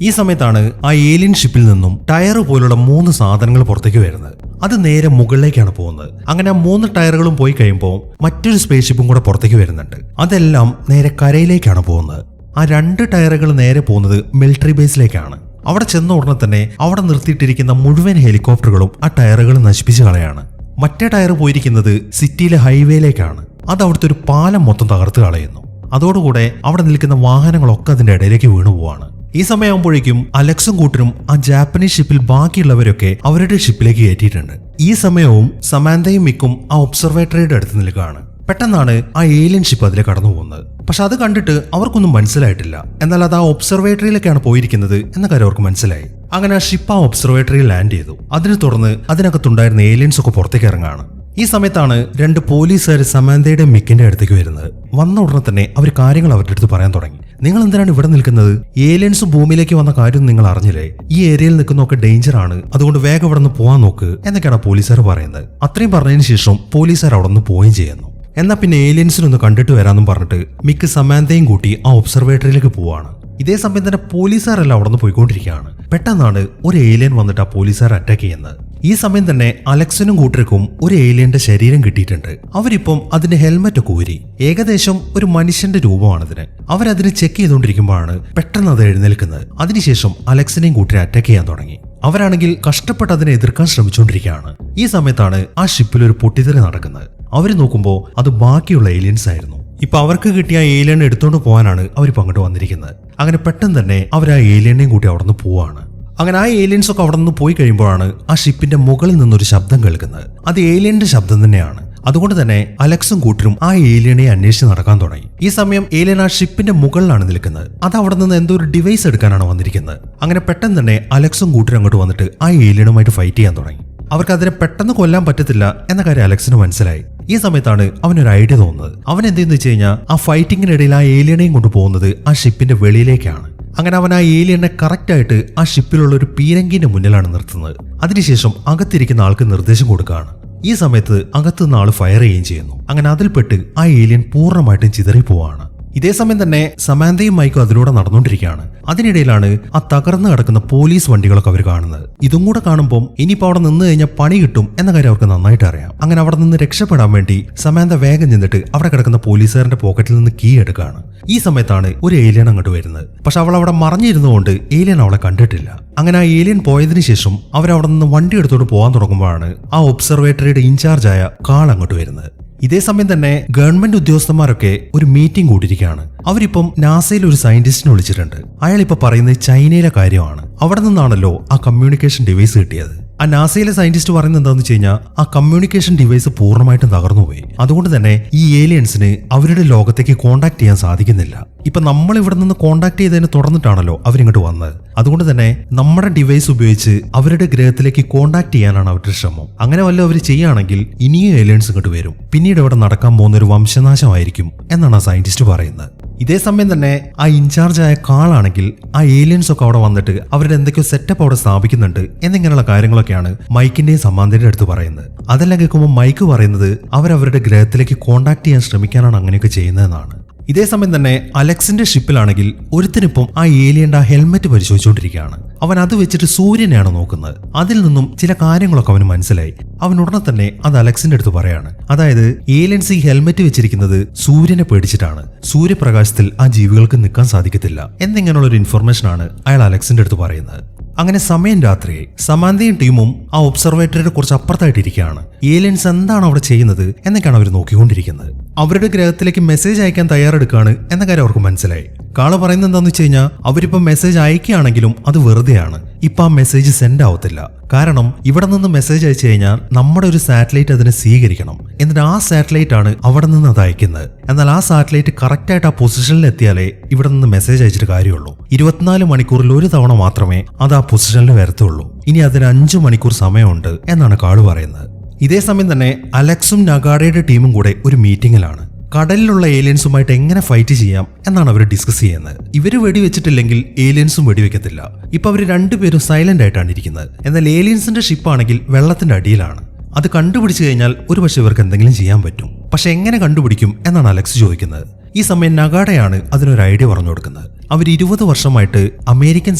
ഈ സമയത്താണ് ആ ഏലിയൻ ഷിപ്പിൽ നിന്നും ടയർ പോലുള്ള 3 സാധനങ്ങൾ പുറത്തേക്ക് വരുന്നത്. അത് നേരെ മുകളിലേക്കാണ് പോകുന്നത്. അങ്ങനെ ആ 3 ടയറുകളും പോയി കഴിയുമ്പോൾ മറ്റൊരു സ്പേസ് ഷിപ്പും കൂടെ പുറത്തേക്ക് വരുന്നുണ്ട്. അതെല്ലാം നേരെ കരയിലേക്കാണ് പോകുന്നത്. ആ 2 ടയറുകൾ നേരെ പോകുന്നത് മിലിറ്ററി ബേസിലേക്കാണ്. അവിടെ ചെന്ന ഉടനെ തന്നെ അവിടെ നിർത്തിയിട്ടിരിക്കുന്ന മുഴുവൻ ഹെലികോപ്റ്ററുകളും ആ ടയറുകൾ നശിപ്പിച്ച് കളയാണ്. മറ്റേ ടയർ പോയിരിക്കുന്നത് സിറ്റിയിലെ ഹൈവേയിലേക്കാണ്. അത് അവിടുത്തെ ഒരു പാലം മൊത്തം തകർത്ത് കളയുന്നു. അതോടുകൂടെ അവിടെ നിൽക്കുന്ന വാഹനങ്ങളൊക്കെ അതിന്റെ ഇടയിലേക്ക് വീണു പോവാണ്. ഈ സമയമാകുമ്പോഴേക്കും അലക്സും കൂട്ടരും ആ ജാപ്പനീസ് ഷിപ്പിൽ ബാക്കിയുള്ളവരൊക്കെ അവരുടെ ഷിപ്പിലേക്ക് കയറ്റിയിട്ടുണ്ട്. ഈ സമയവും സമാന്തയും മിക്കും ആ ഒബ്സർവേറ്ററിയുടെ അടുത്ത് നിൽക്കുകയാണ്. പെട്ടെന്നാണ് ആ ഏലിയൻ ഷിപ്പ് അതിലെ കടന്നു പോകുന്നത്. പക്ഷെ അത് കണ്ടിട്ട് അവർക്കൊന്നും മനസ്സിലായിട്ടില്ല. എന്നാൽ അത് ആ ഒബ്സർവേറ്ററിയിലേക്കാണ് പോയിരിക്കുന്നത് എന്ന കാര്യം അവർക്ക് മനസ്സിലായി. അങ്ങനെ ആ ഷിപ്പ് ആ ഒബ്സർവേറ്ററിയിൽ ലാൻഡ് ചെയ്തു. അതിനെ തുടർന്ന് അതിനകത്തുണ്ടായിരുന്ന ഏലിയൻസ് ഒക്കെ പുറത്തേക്ക് ഇറങ്ങാണ്. ഈ സമയത്താണ് 2 പോലീസുകാർ സമാന്തയുടെ മിക്കിന്റെ അടുത്തേക്ക് വരുന്നത്. വന്ന ഉടനെ തന്നെ അവർ കാര്യങ്ങൾ അവരുടെ അടുത്ത് പറയാൻ തുടങ്ങി. നിങ്ങൾ എന്തിനാണ് ഇവിടെ നിൽക്കുന്നത്? ഏലിയൻസ് ഭൂമിയിലേക്ക് വന്ന കാര്യം നിങ്ങൾ അറിഞ്ഞില്ലേ? ഈ ഏരിയയിൽ നിൽക്കുന്നതൊക്കെ ഡേഞ്ചർ ആണ്, അതുകൊണ്ട് വേഗം ഇവിടെ നിന്ന് പോകാൻ നോക്ക് എന്നൊക്കെയാണ് പോലീസുകാർ പറയുന്നത്. അത്രയും പറഞ്ഞതിന് ശേഷം പോലീസുകാർ അവിടെ നിന്ന് പോവുകയും ചെയ്യുന്നു. എന്നാൽ പിന്നെ ഏലിയൻസിനൊന്ന് കണ്ടിട്ട് വരാമെന്നും പറഞ്ഞിട്ട് മിക്ക് സമാന്തയും കൂട്ടി ആ ഒബ്സർവേറ്ററിയിലേക്ക് പോവാണ്. ഇതേ സമയം തന്നെ പോലീസുകാരെല്ലാം അവിടെ നിന്ന് പോയിക്കൊണ്ടിരിക്കുകയാണ്. പെട്ടെന്നാണ് ഒരു ഏലിയൻ വന്നിട്ട് ആ പോലീസുകാർ അറ്റാക്ക് ചെയ്യുന്നത്. ഈ സമയം തന്നെ അലക്സിനും കൂട്ടർക്കും ഒരു ഏലിയന്റെ ശരീരം കിട്ടിയിട്ടുണ്ട്. അവരിപ്പം അതിന്റെ ഹെൽമെറ്റ് ഒക്കെ ഊരി. ഏകദേശം ഒരു മനുഷ്യന്റെ രൂപമാണതിന്. അവരതിന് ചെക്ക് ചെയ്തുകൊണ്ടിരിക്കുമ്പോഴാണ് പെട്ടെന്ന് അത് എഴുന്നേൽക്കുന്നത്. അതിനുശേഷം അലക്സിനെയും കൂട്ടരെ അറ്റാക്ക് ചെയ്യാൻ തുടങ്ങി. അവരാണെങ്കിൽ കഷ്ടപ്പെട്ട് അതിനെ എതിർക്കാൻ ശ്രമിച്ചുകൊണ്ടിരിക്കുകയാണ്. ഈ സമയത്താണ് ആ ഷിപ്പിൽ ഒരു പൊട്ടിത്തെറി നടക്കുന്നത്. അവർ നോക്കുമ്പോൾ അത് ബാക്കിയുള്ള ഏലിയൻസ് ആയിരുന്നു. ഇപ്പൊ അവർക്ക് കിട്ടിയ ആ ഏലിയനെ എടുത്തുകൊണ്ട് പോകാനാണ് അവരിപ്പോൾ അങ്ങോട്ട് വന്നിരിക്കുന്നത്. അങ്ങനെ പെട്ടെന്ന് തന്നെ അവർ ആ ഏലിയനെയും കൂട്ടി അവിടെ നിന്ന് പോവാണ്. അങ്ങനെ ആ ഏലിയൻസ് ഒക്കെ അവിടെ നിന്ന് പോയി കഴിയുമ്പോഴാണ് ആ ഷിപ്പിന്റെ മുകളിൽ നിന്നൊരു ശബ്ദം കേൾക്കുന്നത്. അത് ഏലിയന്റെ ശബ്ദം തന്നെയാണ്. അതുകൊണ്ട് തന്നെ അലക്സും കൂട്ടരും ആ ഏലിയനെ അന്വേഷിച്ച് നടക്കാൻ തുടങ്ങി. ഈ സമയം ഏലിയൻ ആ ഷിപ്പിന്റെ മുകളിലാണ് നിൽക്കുന്നത്. അത് അവിടെ നിന്ന് എന്തോ ഒരു ഡിവൈസ് എടുക്കാനാണ് വന്നിരിക്കുന്നത്. അങ്ങനെ പെട്ടെന്ന് തന്നെ അലക്സും കൂട്ടരും അങ്ങോട്ട് വന്നിട്ട് ആ ഏലിയനുമായിട്ട് ഫൈറ്റ് ചെയ്യാൻ തുടങ്ങി. അവർക്ക് അതിനെ പെട്ടെന്ന് കൊല്ലാൻ പറ്റത്തില്ല എന്ന കാര്യം അലക്സിന് മനസ്സിലായി. ഈ സമയത്താണ് അവനൊരു ഐഡിയ തോന്നുന്നത്. അവൻ എന്തെന്ന് വെച്ച് കഴിഞ്ഞാൽ ആ ഫൈറ്റിങ്ങിനിടയിൽ ആ ഏലിയനെയും കൊണ്ട് പോകുന്നത് ആ ഷിപ്പിന്റെ വെളിയിലേക്കാണ്. അങ്ങനെ അവൻ ആ ഏലിയനെ കറക്റ്റ് ആയിട്ട് ആ ഷിപ്പിലുള്ള ഒരു പീരങ്കിന്റെ മുന്നിലാണ് നിർത്തുന്നത്. അതിനുശേഷം അകത്തിരിക്കുന്ന ആൾക്ക് നിർദ്ദേശം കൊടുക്കുകയാണ്. ഈ സമയത്ത് അകത്തുനിന്ന് ആള് ഫയർ ചെയ്യുകയും ചെയ്യുന്നു. അങ്ങനെ അതിൽപ്പെട്ട് ആ ഏലിയൻ പൂർണ്ണമായിട്ടും ചിതറിപ്പോവാണ്. ഇതേ സമയം തന്നെ സമാന്തയും മൈക്കും അതിലൂടെ നടന്നുകൊണ്ടിരിക്കുകയാണ്. അതിനിടയിലാണ് ആ തകർന്നു കിടക്കുന്ന പോലീസ് വണ്ടികളൊക്കെ അവർ കാണുന്നത്. ഇതും കൂടെ കാണുമ്പോൾ ഇനിയിപ്പോൾ അവിടെ നിന്ന് കഴിഞ്ഞാൽ പണി കിട്ടും എന്ന കാര്യം അവർക്ക് നന്നായിട്ട് അറിയാം. അങ്ങനെ അവിടെ നിന്ന് രക്ഷപ്പെടാൻ വേണ്ടി സമാന്ത വേഗം ചെന്നിട്ട് അവിടെ കിടക്കുന്ന പോലീസുകാരന്റെ പോക്കറ്റിൽ നിന്ന് കീ എടുക്കുകയാണ്. ഈ സമയത്താണ് ഒരു ഏലിയൻ അങ്ങോട്ട് വരുന്നത്. പക്ഷെ അവൾ അവിടെ മറിഞ്ഞിരുന്നുകൊണ്ട് ഏലിയൻ അവളെ കണ്ടിട്ടില്ല. അങ്ങനെ ആ ഏലിയൻ പോയതിനു ശേഷം അവരവിടെ നിന്ന് വണ്ടി എടുത്തോണ്ട് പോകാൻ തുടങ്ങുമ്പോഴാണ് ആ ഒബ്സർവേറ്ററിയുടെ ഇൻചാർജായ കാൾ അങ്ങോട്ട് വരുന്നത്. ഇതേ സമയം തന്നെ ഗവൺമെന്റ് ഉദ്യോഗസ്ഥന്മാരൊക്കെ ഒരു മീറ്റിംഗ് കൂട്ടിയിരിക്കുകയാണ്. അവരിപ്പം നാസയിൽ ഒരു സയന്റിസ്റ്റിനെ വിളിച്ചിട്ടുണ്ട്. അയാൾ ഇപ്പൊ പറയുന്നത് ചൈനയിലെ കാര്യമാണ്. അവിടെ നിന്നാണല്ലോ ആ കമ്മ്യൂണിക്കേഷൻ ഡിവൈസ് കിട്ടിയത്. ആ നാസയിലെ സയന്റിസ്റ്റ് പറയുന്നത് എന്താണെന്ന് വെച്ച് കഴിഞ്ഞാൽ ആ കമ്മ്യൂണിക്കേഷൻ ഡിവൈസ് പൂർണ്ണമായിട്ടും തകർന്നുപോയി. അതുകൊണ്ട് തന്നെ ഈ ഏലിയൻസിന് അവരുടെ ലോകത്തേക്ക് കോണ്ടാക്ട് ചെയ്യാൻ സാധിക്കുന്നില്ല. ഇപ്പൊ നമ്മൾ ഇവിടെ നിന്ന് കോണ്ടാക്ട് ചെയ്തതിനെ തുടർന്നിട്ടാണല്ലോ അവരിങ്ങോട്ട് വന്നത്. അതുകൊണ്ട് തന്നെ നമ്മുടെ ഡിവൈസ് ഉപയോഗിച്ച് അവരുടെ ഗ്രഹത്തിലേക്ക് കോണ്ടാക്ട് ചെയ്യാനാണ് അവരുടെ ശ്രമം. അങ്ങനെ വല്ല അവർ ചെയ്യുകയാണെങ്കിൽ ഇനിയും ഏലിയൻസ് ഇങ്ങോട്ട് വരും. പിന്നീട് ഇവിടെ നടക്കാൻ പോകുന്ന ഒരു വംശനാശമായിരിക്കും എന്നാണ് ആ സയന്റിസ്റ്റ് പറയുന്നത്. ഇതേ സമയം തന്നെ ആ ഇൻചാർജായ കാളാണെങ്കിൽ ആ ഏലിയൻസ് ഒക്കെ അവിടെ വന്നിട്ട് അവരുടെ എന്തൊക്കെയോ സെറ്റപ്പ് അവിടെ സ്ഥാപിക്കുന്നുണ്ട് എന്നിങ്ങനെയുള്ള കാര്യങ്ങളൊക്കെയാണ് മൈക്കിന്റെയും സമാന്തയുടെ അടുത്ത് പറയുന്നത്. അതെല്ലാം കേൾക്കുമ്പോൾ മൈക്ക് പറയുന്നത് അവരവരുടെ ഗ്രഹത്തിലേക്ക് കോണ്ടാക്ട് ചെയ്യാൻ ശ്രമിക്കാനാണ് അങ്ങനെയൊക്കെ ചെയ്യുന്നതെന്നാണ്. ഇതേ സമയം തന്നെ അലക്സിന്റെ ഷിപ്പിലാണെങ്കിൽ ഒരുത്തനിപ്പം ആ ഏലിയന്റെ ആ ഹെൽമെറ്റ് പരിശോധിച്ചുകൊണ്ടിരിക്കുകയാണ്. അവൻ അത് വെച്ചിട്ട് സൂര്യനെയാണ് നോക്കുന്നത്. അതിൽ നിന്നും ചില കാര്യങ്ങളൊക്കെ അവന് മനസ്സിലായി. അവൻ ഉടനെ തന്നെ അത് അലക്സിന്റെ അടുത്ത് പറയാണ്. അതായത് ഏലിയൻസ് ഈ ഹെൽമെറ്റ് വെച്ചിരിക്കുന്നത് സൂര്യനെ പേടിച്ചിട്ടാണ്. സൂര്യപ്രകാശത്തിൽ ആ ജീവികൾക്ക് നിൽക്കാൻ സാധിക്കത്തില്ല എന്നിങ്ങനെയുള്ള ഒരു ഇൻഫർമേഷൻ ആണ് അയാൾ അലക്സിന്റെ അടുത്ത് പറയുന്നത്. അങ്ങനെ സമയം രാത്രിയായി. സമാന്തയും ടീമും ആ ഒബ്സർവേറ്ററിയുടെ കുറച്ച് അപ്പുറത്തായിട്ടിരിക്കുകയാണ്. ഏലിയൻസ് എന്താണ് അവിടെ ചെയ്യുന്നത് എന്നൊക്കെയാണ് അവർ നോക്കിക്കൊണ്ടിരിക്കുന്നത്. അവരുടെ ഗ്രഹത്തിലേക്ക് മെസ്സേജ് അയക്കാൻ തയ്യാറെടുക്കുകയാണ് എന്ന കാര്യം അവർക്ക് മനസ്സിലായി. കാള പറയുന്നത് എന്താണെന്ന് വെച്ച് കഴിഞ്ഞാൽ അവരിപ്പോ മെസ്സേജ് അയക്കുകയാണെങ്കിലും അത് വെറുതെയാണ്. ഇപ്പൊ ആ മെസ്സേജ് സെൻഡ് ആവത്തില്ല. കാരണം ഇവിടെ നിന്ന് മെസ്സേജ് അയച്ചു കഴിഞ്ഞാൽ നമ്മുടെ ഒരു സാറ്റലൈറ്റ് അതിനെ സ്വീകരിക്കണം. എന്നിട്ട് ആ സാറ്റലൈറ്റ് ആണ് അവിടെ നിന്ന് അത് അയക്കുന്നത്. എന്നാൽ ആ സാറ്റലൈറ്റ് കറക്റ്റ് ആയിട്ട് ആ പൊസിഷനിൽ എത്തിയാലേ ഇവിടെ നിന്ന് മെസ്സേജ് അയച്ചിട്ട് കാര്യമുള്ളൂ. 24 മണിക്കൂറിൽ ഒരു തവണ മാത്രമേ അത് ആ പൊസിഷനിൽ വരത്തുള്ളൂ. ഇനി അതിന് 5 മണിക്കൂർ സമയമുണ്ട് എന്നാണ് കാള് പറയുന്നത്. ഇതേ സമയം തന്നെ അലക്സും നഗാഡയുടെ ടീമും കൂടെ ഒരു മീറ്റിംഗിലാണ്. കടലിലുള്ള ഏലിയൻസുമായിട്ട് എങ്ങനെ ഫൈറ്റ് ചെയ്യാം എന്നാണ് അവർ ഡിസ്കസ് ചെയ്യുന്നത്. ഇവര് വെടിവെച്ചിട്ടില്ലെങ്കിൽ ഏലിയൻസും വെടിവെക്കത്തില്ല. ഇപ്പൊ അവർ രണ്ടുപേരും സൈലന്റ് ആയിട്ടാണ് ഇരിക്കുന്നത്. എന്നാൽ ഏലിയൻസിന്റെ ഷിപ്പാണെങ്കിൽ വെള്ളത്തിന്റെ അടിയിലാണ്. അത് കണ്ടുപിടിച്ചു കഴിഞ്ഞാൽ ഒരുപക്ഷെ ഇവർക്ക് എന്തെങ്കിലും ചെയ്യാൻ പറ്റും. പക്ഷെ എങ്ങനെ കണ്ടുപിടിക്കും എന്നാണ് അലക്സ് ചോദിക്കുന്നത്. ഈ സമയം നഗാഡയാണ് അതിനൊരു ഐഡിയ പറഞ്ഞു കൊടുക്കുന്നത്. അവർ 20 വർഷമായിട്ട് അമേരിക്കൻ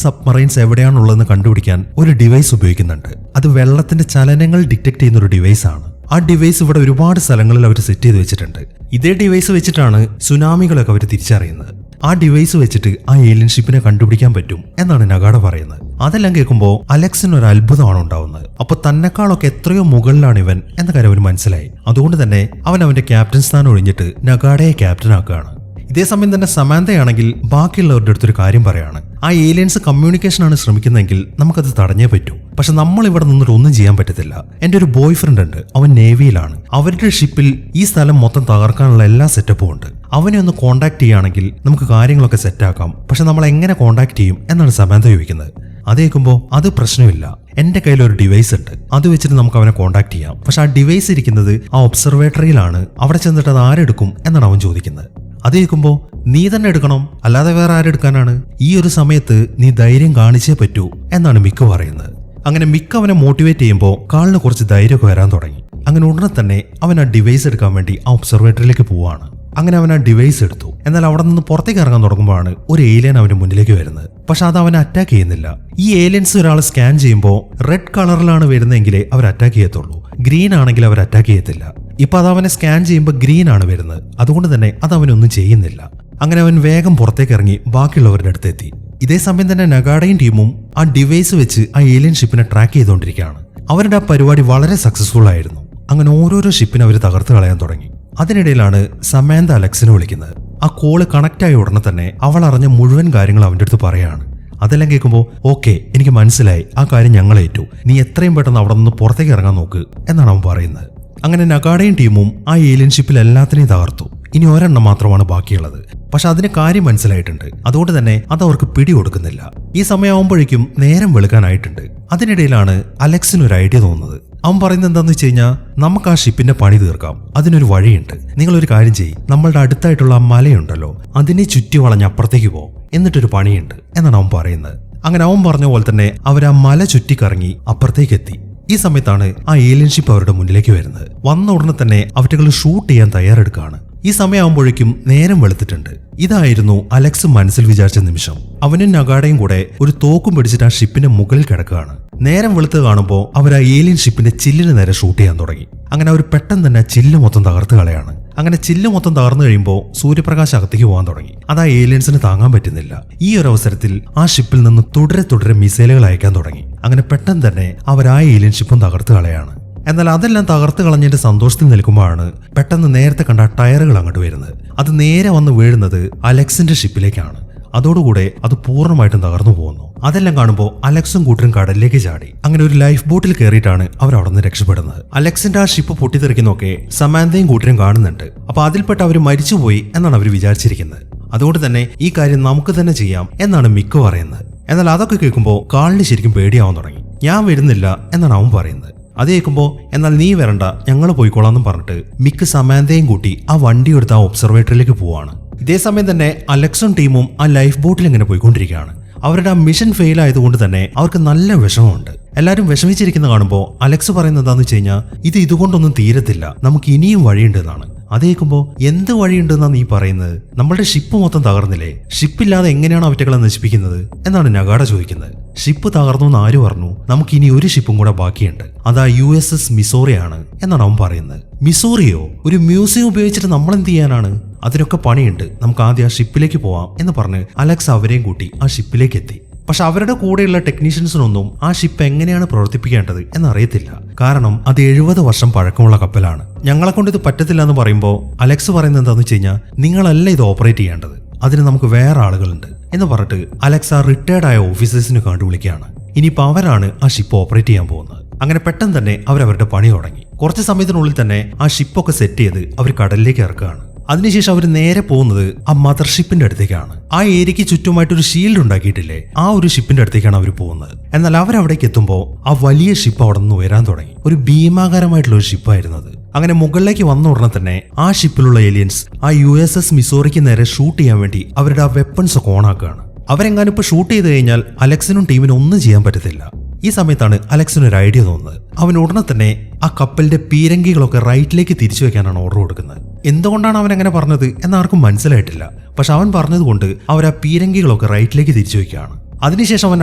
സബ്മറൈൻസ് എവിടെയാണുള്ളതെന്ന് കണ്ടുപിടിക്കാൻ ഒരു ഡിവൈസ് ഉപയോഗിക്കുന്നുണ്ട്. അത് വെള്ളത്തിന്റെ ചലനങ്ങൾ ഡിറ്റക്ട് ചെയ്യുന്ന ഒരു ഡിവൈസ് ആണ്. ആ ഡിവൈസ് ഇവിടെ ഒരുപാട് സ്ഥലങ്ങളിൽ അവർ സെറ്റ് ചെയ്ത് വെച്ചിട്ടുണ്ട്. ഇതേ ഡിവൈസ് വെച്ചിട്ടാണ് സുനാമികളൊക്കെ അവർ തിരിച്ചറിയുന്നത്. ആ ഡിവൈസ് വെച്ചിട്ട് ആ ഏലിയൻ ഷിപ്പിനെ കണ്ടുപിടിക്കാൻ പറ്റും എന്നാണ് നഗാഡ പറയുന്നത്. അതെല്ലാം കേൾക്കുമ്പോൾ അലക്സിന് ഒരു അത്ഭുതമാണ് ഉണ്ടാവുന്നത്. അപ്പൊ തന്നെക്കാളൊക്കെ എത്രയോ മുകളിലാണ് ഇവൻ എന്ന കാര്യം അവന് മനസ്സിലായി. അതുകൊണ്ട് തന്നെ അവൻ അവന്റെ ക്യാപ്റ്റൻ സ്ഥാനം ഒഴിഞ്ഞിട്ട് നഗാഡയെ ക്യാപ്റ്റൻ ആക്കുകയാണ്. ഇതേ സമയം തന്നെ സമാന്തയാണെങ്കിൽ ബാക്കിയുള്ളവരുടെ അടുത്തൊരു കാര്യം പറയാണ്. ആ ഏലിയൻസ് കമ്മ്യൂണിക്കേഷൻ ആണ് ശ്രമിക്കുന്നതെങ്കിൽ നമുക്കത് തടഞ്ഞേ പറ്റൂ. പക്ഷെ നമ്മൾ ഇവിടെ നിന്നിട്ട് ഒന്നും ചെയ്യാൻ പറ്റത്തില്ല. എന്റെ ഒരു ബോയ് ഫ്രണ്ട് ഉണ്ട്, അവൻ നേവിയിലാണ്. അവരുടെ ഷിപ്പിൽ ഈ സ്ഥലം മൊത്തം തകർക്കാനുള്ള എല്ലാ സെറ്റപ്പും ഉണ്ട്. അവനെ ഒന്ന് കോണ്ടാക്ട് ചെയ്യുകയാണെങ്കിൽ നമുക്ക് കാര്യങ്ങളൊക്കെ സെറ്റാക്കാം. പക്ഷെ നമ്മൾ എങ്ങനെ കോണ്ടാക്ട് ചെയ്യും എന്നാണ് സമാന്ത ചോദിക്കുന്നത്. അത് കേൾക്കുമ്പോൾ അത് പ്രശ്നമില്ല, എന്റെ കയ്യിൽ ഒരു ഡിവൈസ് ഉണ്ട്, അത് വെച്ചിട്ട് നമുക്ക് അവനെ കോണ്ടാക്ട് ചെയ്യാം. പക്ഷെ ആ ഡിവൈസ് ഇരിക്കുന്നത് ആ ഒബ്സർവേറ്ററിയിലാണ്. അവിടെ ചെന്നിട്ട് അത് ആരെടുക്കും എന്നാണ് അവൻ ചോദിക്കുന്നത്. അത് കേൾക്കുമ്പോൾ നീ തന്നെ എടുക്കണം, അല്ലാതെ വേറെ ആരെടുക്കാനാണ്? ഈ ഒരു സമയത്ത് നീ ധൈര്യം കാണിച്ചേ പറ്റൂ എന്നാണ് മിക്ക പറയുന്നത്. അങ്ങനെ മിക്ക അവനെ മോട്ടിവേറ്റ് ചെയ്യുമ്പോൾ കാളിന് കുറച്ച് ധൈര്യമൊക്കെ വരാൻ തുടങ്ങി. അങ്ങനെ ഉടനെ തന്നെ അവൻ ആ ഡിവൈസ് എടുക്കാൻ വേണ്ടി ആ ഒബ്സർവേറ്ററിയിലേക്ക് പോവാണ്. അങ്ങനെ അവൻ ആ ഡിവൈസ് എടുത്തു. എന്നാൽ അവിടെ നിന്ന് പുറത്തേക്ക് ഇറങ്ങാൻ തുടങ്ങുമ്പോഴാണ് ഒരു ഏലിയൻ അവന്റെ മുന്നിലേക്ക് വരുന്നത്. പക്ഷെ അത് അവനെ അറ്റാക്ക് ചെയ്യുന്നില്ല. ഈ ഏലിയൻസ് ഒരാൾ സ്കാൻ ചെയ്യുമ്പോൾ റെഡ് കളറിലാണ് വരുന്നതെങ്കിലേ അവർ അറ്റാക്ക് ചെയ്യത്തുള്ളൂ. ഗ്രീൻ ആണെങ്കിൽ അവർ അറ്റാക്ക് ചെയ്യത്തില്ല. ഇപ്പൊ അത് അവനെ സ്കാൻ ചെയ്യുമ്പോൾ ഗ്രീൻ ആണ് വരുന്നത്. അതുകൊണ്ട് തന്നെ അത് അവനൊന്നും ചെയ്യുന്നില്ല. അങ്ങനെ അവൻ വേഗം പുറത്തേക്ക് ഇറങ്ങി ബാക്കിയുള്ളവരുടെ അടുത്തെത്തി. ഇതേ സമയം തന്നെ നഗാഡയും ടീമും ആ ഡിവൈസ് വെച്ച് ആ ഏലിയൻ ഷിപ്പിനെ ട്രാക്ക് ചെയ്തുകൊണ്ടിരിക്കുകയാണ്. അവരുടെ ആ പരിപാടി വളരെ സക്സസ്ഫുൾ ആയിരുന്നു. അങ്ങനെ ഓരോരോ ഷിപ്പിനെ അവർ തകർത്ത് കളയാൻ തുടങ്ങി. അതിനിടയിലാണ് സമാന്ത അലക്സിനെ വിളിക്കുന്നത്. ആ കോള് കണക്ട് ആയ ഉടനെ തന്നെ അവൾ അറിഞ്ഞ മുഴുവൻ കാര്യങ്ങൾ അവന്റെ അടുത്ത് പറയാണ്. അതെല്ലാം കേൾക്കുമ്പോൾ ഓക്കെ, എനിക്ക് മനസ്സിലായി, ആ കാര്യം ഞങ്ങളേറ്റു, നീ എത്രയും പെട്ടെന്ന് അവിടെ നിന്ന് പുറത്തേക്ക് ഇറങ്ങാൻ നോക്ക് എന്നാണ് അവൻ പറയുന്നത്. അങ്ങനെ നഗാഡയും ടീമും ആ ഏലിയൻ ഷിപ്പിൽ എല്ലാത്തിനെയും തകർത്തു. ഇനി ഒരെണ്ണം മാത്രമാണ് ബാക്കിയുള്ളത്. പക്ഷെ അതിന് കാര്യം മനസ്സിലായിട്ടുണ്ട്. അതുകൊണ്ട് തന്നെ അത് അവർക്ക് പിടികൊടുക്കുന്നില്ല. ഈ സമയമാകുമ്പോഴേക്കും നേരം വെളുക്കാനായിട്ടുണ്ട്. അതിനിടയിലാണ് അലക്സിന് ഒരു ഐഡിയ തോന്നുന്നത്. അവൻ പറയുന്നത് എന്താണെന്ന് വെച്ച് കഴിഞ്ഞാൽ, നമുക്ക് ആ ഷിപ്പിന്റെ പണി തീർക്കാം, അതിനൊരു വഴിയുണ്ട്. നിങ്ങളൊരു കാര്യം ചെയ്യ്, നമ്മളുടെ അടുത്തായിട്ടുള്ള ആ മലയുണ്ടല്ലോ, അതിനെ ചുറ്റി വളഞ്ഞ് അപ്പുറത്തേക്ക് പോ, എന്നിട്ടൊരു പണിയുണ്ട് എന്നാണ് അവൻ പറയുന്നത്. അങ്ങനെ അവൻ പറഞ്ഞ പോലെ തന്നെ അവർ ആ മല ചുറ്റിക്കറങ്ങി അപ്പുറത്തേക്ക് എത്തി. ഈ സമയത്താണ് ആ ഏലിയൻ ഷിപ്പ് അവരുടെ മുന്നിലേക്ക് വരുന്നത്. വന്ന ഉടനെ തന്നെ അവറ്റകൾ ഷൂട്ട് ചെയ്യാൻ തയ്യാറെടുക്കുകയാണ്. ഈ സമയമാകുമ്പോഴേക്കും നേരം വെളുത്തിട്ടുണ്ട്. ഇതായിരുന്നു അലക്സ് മനസ്സിൽ വിചാരിച്ച നിമിഷം. അവനും നഗാഡയും കൂടെ ഒരു തോക്കും പിടിച്ചിട്ട് ആ ഷിപ്പിന്റെ മുകളിൽ കിടക്കുകയാണ്. നേരം വെളുത്ത് കാണുമ്പോൾ അവർ ആ ഏലിയൻ ഷിപ്പിന്റെ ചില്ലിന് നേരെ ഷൂട്ട് ചെയ്യാൻ തുടങ്ങി. അങ്ങനെ അവർ പെട്ടെന്ന് തന്നെ ചില്ല് മൊത്തം തകർത്ത് കളയാണ്. അങ്ങനെ ചില്ല് മൊത്തം തകർന്നു കഴിയുമ്പോൾ സൂര്യപ്രകാശം അകത്തേക്ക് പോകാൻ തുടങ്ങി. അത് ആ ഏലിയൻസിന് താങ്ങാൻ പറ്റുന്നില്ല. ഈ ഒരു അവസരത്തിൽ ആ ഷിപ്പിൽ നിന്ന് തുടരെ മിസൈലുകൾ അയക്കാൻ തുടങ്ങി. അങ്ങനെ പെട്ടെന്ന് തന്നെ അവർ ആ ഏലിയൻ ഷിപ്പും തകർത്ത് കളയാണ്. എന്നാൽ അതെല്ലാം തകർത്ത് കളഞ്ഞതിന്റെ സന്തോഷത്തിൽ നിൽക്കുമ്പോഴാണ് പെട്ടെന്ന് നേരത്തെ കണ്ട ടയറുകൾ അങ്ങോട്ട് വരുന്നത്. അത് നേരെ വന്ന് വീഴുന്നത് അലക്സിന്റെ ഷിപ്പിലേക്കാണ്. അതോടുകൂടെ അത് പൂർണ്ണമായിട്ടും തകർന്നു പോകുന്നു. അതെല്ലാം കാണുമ്പോൾ അലക്സും കൂട്ടരും കടലിലേക്ക് ചാടി. അങ്ങനെ ഒരു ലൈഫ് ബോട്ടിൽ കയറിയിട്ടാണ് അവർ അവിടെ നിന്ന് രക്ഷപ്പെടുന്നത്. അലക്സിന്റെ ആ ഷിപ്പ് പൊട്ടിത്തെറിക്കുന്നൊക്കെ സമാന്തയും കൂട്ടരും കാണുന്നുണ്ട്. അപ്പൊ അതിൽപ്പെട്ട് അവർ മരിച്ചുപോയി എന്നാണ് അവർ വിചാരിച്ചിരിക്കുന്നത്. അതുകൊണ്ട് തന്നെ ഈ കാര്യം നമുക്ക് തന്നെ ചെയ്യാം എന്നാണ് മിക്ക് പറയുന്നത്. എന്നാൽ അതൊക്കെ കേൾക്കുമ്പോൾ കാളിന് ശരിക്കും പേടിയാവാൻ തുടങ്ങി. ഞാൻ വരുന്നില്ല എന്നാണ് അവൻ പറയുന്നത്. അത് കേൾക്കുമ്പോൾ എന്നാൽ നീ വരണ്ട, ഞങ്ങൾ പോയിക്കോളാന്നും പറഞ്ഞിട്ട് മിക്ക് സമാന്തയും കൂട്ടി ആ വണ്ടി എടുത്ത് ആ ഒബ്സർവേറ്ററിയിലേക്ക് പോവാണ്. ഇതേ സമയം തന്നെ അലക്സും ടീമും ആ ലൈഫ് ബോട്ടിൽ ഇങ്ങനെ പോയിക്കൊണ്ടിരിക്കുകയാണ്. അവരുടെ ആ മിഷൻ ഫെയിൽ ആയതുകൊണ്ട് തന്നെ അവർക്ക് നല്ല വിഷമമുണ്ട്. എല്ലാവരും വിഷമിച്ചിരിക്കുന്ന കാണുമ്പോൾ അലക്സ് പറയുന്നത് എന്താണെന്ന് വെച്ച് കഴിഞ്ഞാൽ, ഇതുകൊണ്ടൊന്നും തീരത്തില്ല, നമുക്ക് ഇനിയും വഴിയുണ്ട് എന്നാണ്. അത് കേൾക്കുമ്പോൾ എന്ത് വഴിയുണ്ടെന്നാണ് നീ പറയുന്നത്? നമ്മളുടെ ഷിപ്പ് മൊത്തം തകർന്നില്ലേ? ഷിപ്പില്ലാതെ എങ്ങനെയാണ് അവറ്റകളെ നശിപ്പിക്കുന്നത് എന്നാണ് നഗാഡ ചോദിക്കുന്നത്. ഷിപ്പ് തകർന്നു എന്ന് ആര് പറഞ്ഞു? നമുക്ക് ഇനി ഒരു ഷിപ്പും കൂടെ ബാക്കിയുണ്ട്, അതാ USS മിസോറിയാണ് എന്നാണ് അവൻ പറയുന്നത്. മിസോറിയോ? ഒരു മ്യൂസിയം ഉപയോഗിച്ചിട്ട് നമ്മൾ എന്ത് ചെയ്യാനാണ്? അതിനൊക്കെ പണിയുണ്ട്, നമുക്ക് ആദ്യം ആ ഷിപ്പിലേക്ക് പോവാം എന്ന് പറഞ്ഞ് അലക്സ് അവരെയും കൂട്ടി ആ ഷിപ്പിലേക്ക് എത്തി. പക്ഷെ അവരുടെ കൂടെയുള്ള ടെക്നീഷ്യൻസിനൊന്നും ആ ഷിപ്പ് എങ്ങനെയാണ് പ്രവർത്തിപ്പിക്കേണ്ടത് എന്നറിയത്തില്ല. കാരണം അത് 70 വർഷം പഴക്കമുള്ള കപ്പലാണ്. ഞങ്ങളെ കൊണ്ട് ഇത് പറ്റത്തില്ല എന്ന് പറയുമ്പോൾ അലക്സ് പറയുന്നത് എന്താണെന്ന് വെച്ച് കഴിഞ്ഞാൽ, നിങ്ങളല്ല ഇത് ഓപ്പറേറ്റ് ചെയ്യേണ്ടത്, അതിന് നമുക്ക് വേറെ ആളുകളുണ്ട് എന്ന് പറഞ്ഞിട്ട് അലക്സ് ആ റിട്ടയർഡ് ആയ ഓഫീസേഴ്സിനെ കണ്ടുവിളിക്കുകയാണ്. ഇനിയിപ്പോൾ അവരാണ് ആ ഷിപ്പ് ഓപ്പറേറ്റ് ചെയ്യാൻ പോകുന്നത്. അങ്ങനെ പെട്ടെന്ന് തന്നെ അവരവരുടെ പണി തുടങ്ങി. കുറച്ച് സമയത്തിനുള്ളിൽ തന്നെ ആ ഷിപ്പൊക്കെ സെറ്റ് ചെയ്ത് അവർ കടലിലേക്ക് ഇറക്കുകയാണ്. അതിനുശേഷം അവർ നേരെ പോകുന്നത് ആ മദർഷിപ്പിന്റെ അടുത്തേക്കാണ്. ആ ഏരിയയ്ക്ക് ചുറ്റുമായിട്ടൊരു ഷീൽഡ് ഉണ്ടാക്കിയിട്ടില്ലേ, ആ ഒരു ഷിപ്പിന്റെ അടുത്തേക്കാണ് അവർ പോകുന്നത്. എന്നാൽ അവരവിടേക്ക് എത്തുമ്പോൾ ആ വലിയ ഷിപ്പ് അവിടെ നിന്ന് ഉയരാൻ തുടങ്ങി. ഒരു ഭീമാകാരമായിട്ടുള്ള ഒരു ഷിപ്പായിരുന്നത്. അങ്ങനെ മുകളിലേക്ക് വന്ന ഉടനെ തന്നെ ആ ഷിപ്പിലുള്ള ഏലിയൻസ് ആ USS മിസോറിക്ക് നേരെ ഷൂട്ട് ചെയ്യാൻ വേണ്ടി അവരുടെ ആ വെപ്പൺസ് ഒക്കെ ഓണാക്കുകയാണ്. അവരെങ്ങാനും ഇപ്പൊ ഷൂട്ട് ചെയ്ത് കഴിഞ്ഞാൽ അലക്സിനും ടീമിനും ഒന്നും ചെയ്യാൻ പറ്റത്തില്ല. ഈ സമയത്താണ് അലക്സിന് ഒരു ഐഡിയ തോന്നുന്നത്. അവൻ ഉടനെ തന്നെ ആ കപ്പലിന്റെ പീരങ്കികളൊക്കെ റൈറ്റിലേക്ക് തിരിച്ചു വെക്കാനാണ് ഓർഡർ കൊടുക്കുന്നത്. എന്തുകൊണ്ടാണ് അവൻ അങ്ങനെ പറഞ്ഞത് എന്നാർക്കും മനസ്സിലായിട്ടില്ല. പക്ഷെ അവൻ പറഞ്ഞതുകൊണ്ട് അവർ ആ പീരങ്കികളൊക്കെ റൈറ്റിലേക്ക് തിരിച്ചു വെക്കുകയാണ്. അതിനുശേഷം അവൻ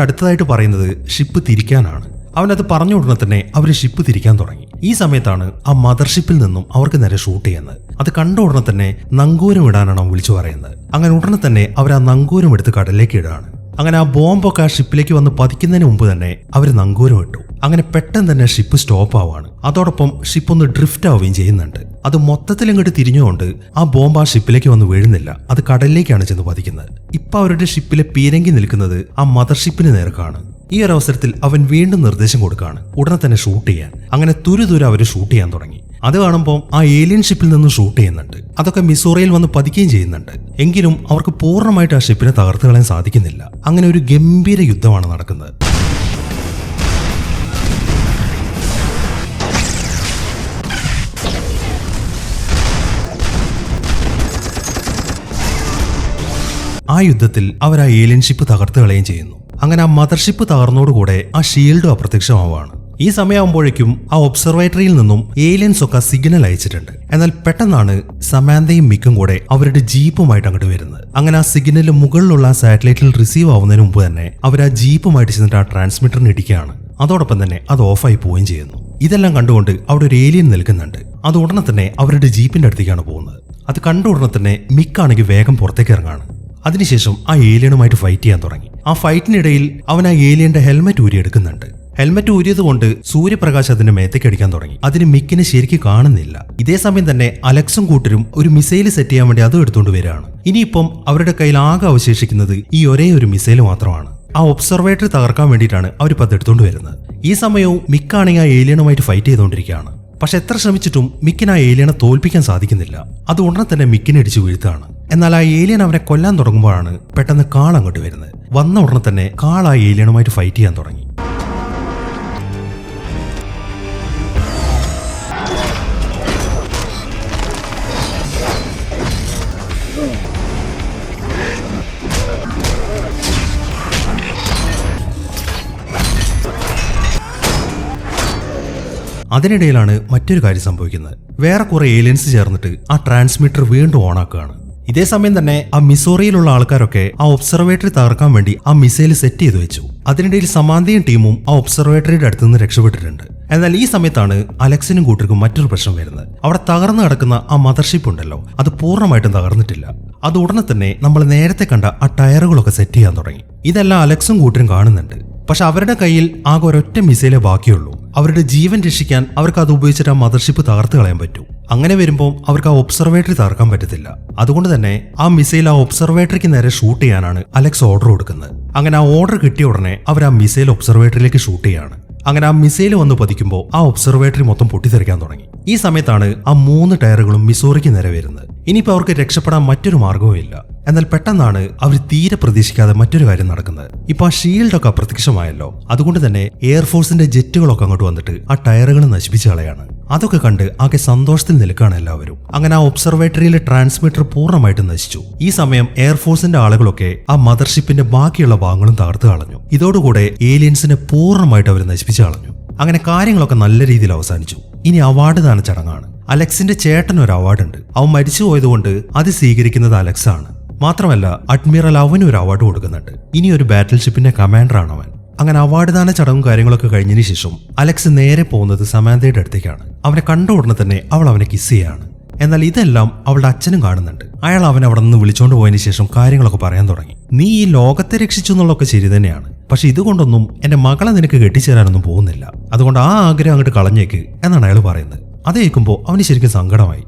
അടുത്തതായിട്ട് പറയുന്നത് ഷിപ്പ് തിരിക്കാനാണ്. അവനത് പറഞ്ഞ ഉടനെ തന്നെ അവർ ഷിപ്പ് തിരിക്കാൻ തുടങ്ങി. ഈ സമയത്താണ് ആ മദർഷിപ്പിൽ നിന്നും അവർക്ക് നേരെ ഷൂട്ട് ചെയ്യുന്നത്. അത് കണ്ട ഉടനെ തന്നെ നങ്കൂരം ഇടാനാണ് അവൻ വിളിച്ചു പറയുന്നത്. അങ്ങനെ ഉടനെ തന്നെ അവർ ആ നങ്കൂരം എടുത്ത് കടലിലേക്ക് ഇടുകയാണ്. അങ്ങനെ ആ ബോംബൊക്കെ ആ ഷിപ്പിലേക്ക് വന്ന് പതിക്കുന്നതിന് മുമ്പ് തന്നെ അവർ നങ്കൂരം ഇട്ടു. അങ്ങനെ പെട്ടെന്ന് തന്നെ ഷിപ്പ് സ്റ്റോപ്പ് ആവുകയാണ്. അതോടൊപ്പം ഷിപ്പ് ഒന്ന് ഡ്രിഫ്റ്റ് ആവുകയും ചെയ്യുന്നുണ്ട്. അത് മൊത്തത്തിൽ ഇങ്ങോട്ട് തിരിഞ്ഞുകൊണ്ട് ആ ബോംബ് ആ ഷിപ്പിലേക്ക് വന്ന് വീഴുന്നില്ല, അത് കടലിലേക്കാണ് ചെന്ന് പതിക്കുന്നത്. ഇപ്പൊ അവരുടെ ഷിപ്പിലെ പീരങ്കി നിൽക്കുന്നത് ആ മദർഷിപ്പിന് നേർക്കാണ്. ഈ ഒരു അവസരത്തിൽ അവൻ വീണ്ടും നിർദ്ദേശം കൊടുക്കുകയാണ് ഉടനെ തന്നെ ഷൂട്ട് ചെയ്യാൻ. അങ്ങനെ തുരുതുര അവർ ഷൂട്ട് ചെയ്യാൻ തുടങ്ങി. അത് കാണുമ്പോൾ ആ ഏലിയൻ ഷിപ്പിൽ നിന്ന് ഷൂട്ട് ചെയ്യുന്നുണ്ട്. അതൊക്കെ മിസോറിയിൽ വന്ന് പതിക്കുകയും ചെയ്യുന്നുണ്ട്. എങ്കിലും അവർക്ക് പൂർണ്ണമായിട്ട് ആ ഷിപ്പിനെ തകർത്ത് കളയാൻ സാധിക്കുന്നില്ല. അങ്ങനെ ഒരു ഗംഭീര യുദ്ധമാണ് നടക്കുന്നത്. ആ യുദ്ധത്തിൽ അവർ ആ ഏലിയൻ ഷിപ്പ് തകർത്ത് കളയുകയും ചെയ്യുന്നു. അങ്ങനെ ആ മദർഷിപ്പ് തകർന്നോടുകൂടെ ആ ഷീൽഡും അപ്രത്യക്ഷമാവാണ്. ഈ സമയമാകുമ്പോഴേക്കും ആ ഒബ്സർവേറ്ററിയിൽ നിന്നും ഏലിയൻസ് ഒക്കെ സിഗ്നൽ അയച്ചിട്ടുണ്ട്. എന്നാൽ പെട്ടെന്നാണ് സമാന്തയും മിക്കും കൂടെ അവരുടെ ജീപ്പുമായിട്ട് അങ്ങോട്ട് വരുന്നത്. അങ്ങനെ ആ സിഗ്നൽ മുകളിലുള്ള സാറ്റലൈറ്റിൽ റിസീവ് ആവുന്നതിന് മുമ്പ് തന്നെ അവർ ആ ജീപ്പുമായിട്ട് ചെന്നിട്ട് ആ ട്രാൻസ്മിറ്ററിന് ഇടിക്കുകയാണ്. അതോടൊപ്പം തന്നെ അത് ഓഫായി പോവുകയും ചെയ്യുന്നു. ഇതെല്ലാം കണ്ടുകൊണ്ട് അവിടെ ഒരു ഏലിയൻ നിൽക്കുന്നുണ്ട്. അത് ഉടനെ തന്നെ അവരുടെ ജീപ്പിന്റെ അടുത്തേക്കാണ് പോകുന്നത്. അത് കണ്ട ഉടനെ തന്നെ മിക്കാണെങ്കിൽ വേഗം പുറത്തേക്ക് ഇറങ്ങാണ്. അതിനുശേഷം ആ ഏലിയനുമായിട്ട് ഫൈറ്റ് ചെയ്യാൻ തുടങ്ങി. ആ ഫൈറ്റിനിടയിൽ അവൻ ആ ഏലിയന്റെ ഹെൽമെറ്റ് ഊരിയെടുക്കുന്നുണ്ട്. ഹെൽമെറ്റ് ഊരിയത് കൊണ്ട് സൂര്യപ്രകാശം അതിന്റെ മേത്തേക്ക് അടിക്കാൻ തുടങ്ങി. അതിന് മിക്കിനെ ശരിക്കും കാണുന്നില്ല. ഇതേ സമയം തന്നെ അലക്സും കൂട്ടരും ഒരു മിസൈൽ സെറ്റ് ചെയ്യാൻ വേണ്ടി അതും എടുത്തുകൊണ്ട് വരികയാണ്. ഇനിയിപ്പം അവരുടെ കയ്യിൽ ആകെ അവശേഷിക്കുന്നത് ഈ ഒരേ ഒരു മിസൈൽ മാത്രമാണ്. ആ ഒബ്സർവേറ്ററി തകർക്കാൻ വേണ്ടിയിട്ടാണ് അവരിപ്പോൾ അത് എടുത്തുകൊണ്ട് വരുന്നത്. ഈ സമയവും മിക്കാണെങ്കിൽ ആ ഏലിയനുമായിട്ട് ഫൈറ്റ് ചെയ്തുകൊണ്ടിരിക്കുകയാണ്. പക്ഷെ എത്ര ശ്രമിച്ചിട്ടും മിക്കിന് ആ ഏലിയനെ തോൽപ്പിക്കാൻ സാധിക്കുന്നില്ല. അത് ഉടനെ തന്നെ മിക്കിനെ ഇടിച്ചു വീഴ്ത്താണ്. എന്നാൽ ആ ഏലിയൻ അവനെ കൊല്ലാൻ തുടങ്ങുമ്പോഴാണ് പെട്ടെന്ന് കാൾ അങ്ങോട്ട് വരുന്നത്. വന്ന ഉടനെ തന്നെ കാൾ ആ ഏലിയനുമായിട്ട് ഫൈറ്റ് ചെയ്യാൻ തുടങ്ങി. അതിനിടയിലാണ് മറ്റൊരു കാര്യം സംഭവിക്കുന്നത്. വേറെ കുറെ ഏലിയൻസ് ചേർന്നിട്ട് ആ ട്രാൻസ്മിറ്റർ വീണ്ടും ഓണാക്കുകയാണ്. ഇതേ സമയം തന്നെ ആ മിസോറിയിലുള്ള ആൾക്കാരൊക്കെ ആ ഒബ്സർവേറ്ററി തകർക്കാൻ വേണ്ടി ആ മിസൈൽ സെറ്റ് ചെയ്തു വെച്ചു. അതിനിടയിൽ സമാന്തയും ടീമും ആ ഒബ്സർവേറ്ററിയുടെ അടുത്ത് നിന്ന് രക്ഷപ്പെട്ടിട്ടുണ്ട്. എന്നാൽ ഈ സമയത്താണ് അലക്സിനും കൂട്ടർക്കും മറ്റൊരു പ്രശ്നം വരുന്നത്. അവിടെ തകർന്നു കിടക്കുന്ന ആ മദർഷിപ്പ് ഉണ്ടല്ലോ, അത് പൂർണ്ണമായിട്ടും തകർന്നിട്ടില്ല. അത് ഉടനെ തന്നെ നമ്മൾ നേരത്തെ കണ്ട ആ ടയറുകളൊക്കെ സെറ്റ് ചെയ്യാൻ തുടങ്ങി. ഇതെല്ലാം അലക്സും കൂട്ടരും കാണുന്നുണ്ട്. പക്ഷെ അവരുടെ കയ്യിൽ ആകെ ഒരൊറ്റ മിസൈലേ ബാക്കിയുള്ളൂ. അവരുടെ ജീവൻ രക്ഷിക്കാൻ അവർക്ക് അത് ഉപയോഗിച്ചിട്ട് ആ മദർഷിപ്പ് തകർത്ത് കളയാൻ പറ്റും. അങ്ങനെ വരുമ്പോൾ അവർക്ക് ആ ഒബ്സർവേറ്ററി തകർക്കാൻ പറ്റത്തില്ല. അതുകൊണ്ട് തന്നെ ആ മിസൈൽ ആ ഒബ്സർവേറ്ററിക്ക് നേരെ ഷൂട്ട് ചെയ്യാനാണ് അലക്സ് ഓർഡർ കൊടുക്കുന്നത്. അങ്ങനെ ആ ഓർഡർ കിട്ടിയ ഉടനെ അവർ ആ മിസൈൽ ഒബ്സർവേറ്ററിയിലേക്ക് ഷൂട്ട് ചെയ്യാണ്. അങ്ങനെ ആ മിസൈൽ വന്ന് പതിക്കുമ്പോൾ ആ ഒബ്സർവേറ്ററി മൊത്തം പൊട്ടിത്തെറിക്കാൻ തുടങ്ങി. ഈ സമയത്താണ് ആ 3 ടയറുകളും മിസോറിക്ക് നേരെ വരുന്നത്. ഇനിയിപ്പോൾ അവർക്ക് രക്ഷപ്പെടാൻ മറ്റൊരു മാർഗവും ഇല്ല. എന്നാൽ പെട്ടെന്നാണ് അവർ തീരെ പ്രതീക്ഷിക്കാതെ മറ്റൊരു കാര്യം നടക്കുന്നത്. ഇപ്പൊ ആ ഷീൽഡൊക്കെ അപ്രത്യക്ഷമായല്ലോ. അതുകൊണ്ട് തന്നെ എയർഫോഴ്സിന്റെ ജെറ്റുകളൊക്കെ അങ്ങോട്ട് വന്നിട്ട് ആ ടയറുകൾ നശിപ്പിച്ചു കളയാണ്. അതൊക്കെ കണ്ട് ആകെ സന്തോഷത്തിൽ നിൽക്കുകയാണ് എല്ലാവരും. അങ്ങനെ ആ ഒബ്സർവേറ്ററിയിലെ ട്രാൻസ്മിറ്റർ പൂർണ്ണമായിട്ട് നശിച്ചു. ഈ സമയം എയർഫോഴ്സിന്റെ ആളുകളൊക്കെ ആ മദർഷിപ്പിന്റെ ബാക്കിയുള്ള ഭാഗങ്ങളും തകർത്ത് കളഞ്ഞു. ഇതോടുകൂടെ ഏലിയൻസിനെ പൂർണ്ണമായിട്ട് അവർ നശിപ്പിച്ചു കളഞ്ഞു. അങ്ങനെ കാര്യങ്ങളൊക്കെ നല്ല രീതിയിൽ അവസാനിച്ചു. ഇനി അവാർഡ് ദാന ചടങ്ങാണ്. അലക്സിന്റെ ചേട്ടന് ഒരു അവാർഡ് ഉണ്ട്. അവൻ മരിച്ചു പോയതുകൊണ്ട് അത് സ്വീകരിക്കുന്നത് അലക്സ് ആണ്. മാത്രമല്ല അഡ്മിറൽ അവനും ഒരു അവാർഡ് കൊടുക്കുന്നുണ്ട്. ഇനി ഒരു ബാറ്റിൽഷിപ്പിന്റെ കമാൻഡറാണ് അവൻ. അങ്ങനെ അവാർഡ് ദാന ചടങ്ങും കാര്യങ്ങളൊക്കെ കഴിഞ്ഞതിന് ശേഷം അലക്സ് നേരെ പോകുന്നത് സമാന്തയുടെ അടുത്തേക്കാണ്. അവനെ കണ്ട ഉടനെ തന്നെ അവൾ അവനെ കിസ് ചെയ്യാണ്. എന്നാൽ ഇതെല്ലാം അവളുടെ അച്ഛനും കാണുന്നുണ്ട്. അയാൾ അവൻ അവിടെ നിന്ന് വിളിച്ചോണ്ട് പോയതിനു ശേഷം കാര്യങ്ങളൊക്കെ പറയാൻ തുടങ്ങി. നീ ഈ ലോകത്തെ രക്ഷിച്ചു എന്നുള്ളതൊക്കെ ശരി തന്നെയാണ്. പക്ഷെ ഇതുകൊണ്ടൊന്നും എന്റെ മകളെ നിനക്ക് കെട്ടിച്ചേരാനൊന്നും പോകുന്നില്ല. അതുകൊണ്ട് ആ ആഗ്രഹം അങ്ങോട്ട് കളഞ്ഞേക്ക് എന്നാണ് അയാൾ പറയുന്നത്. അത് കേൾക്കുമ്പോൾ അവന് ശരിക്കും സങ്കടമായി.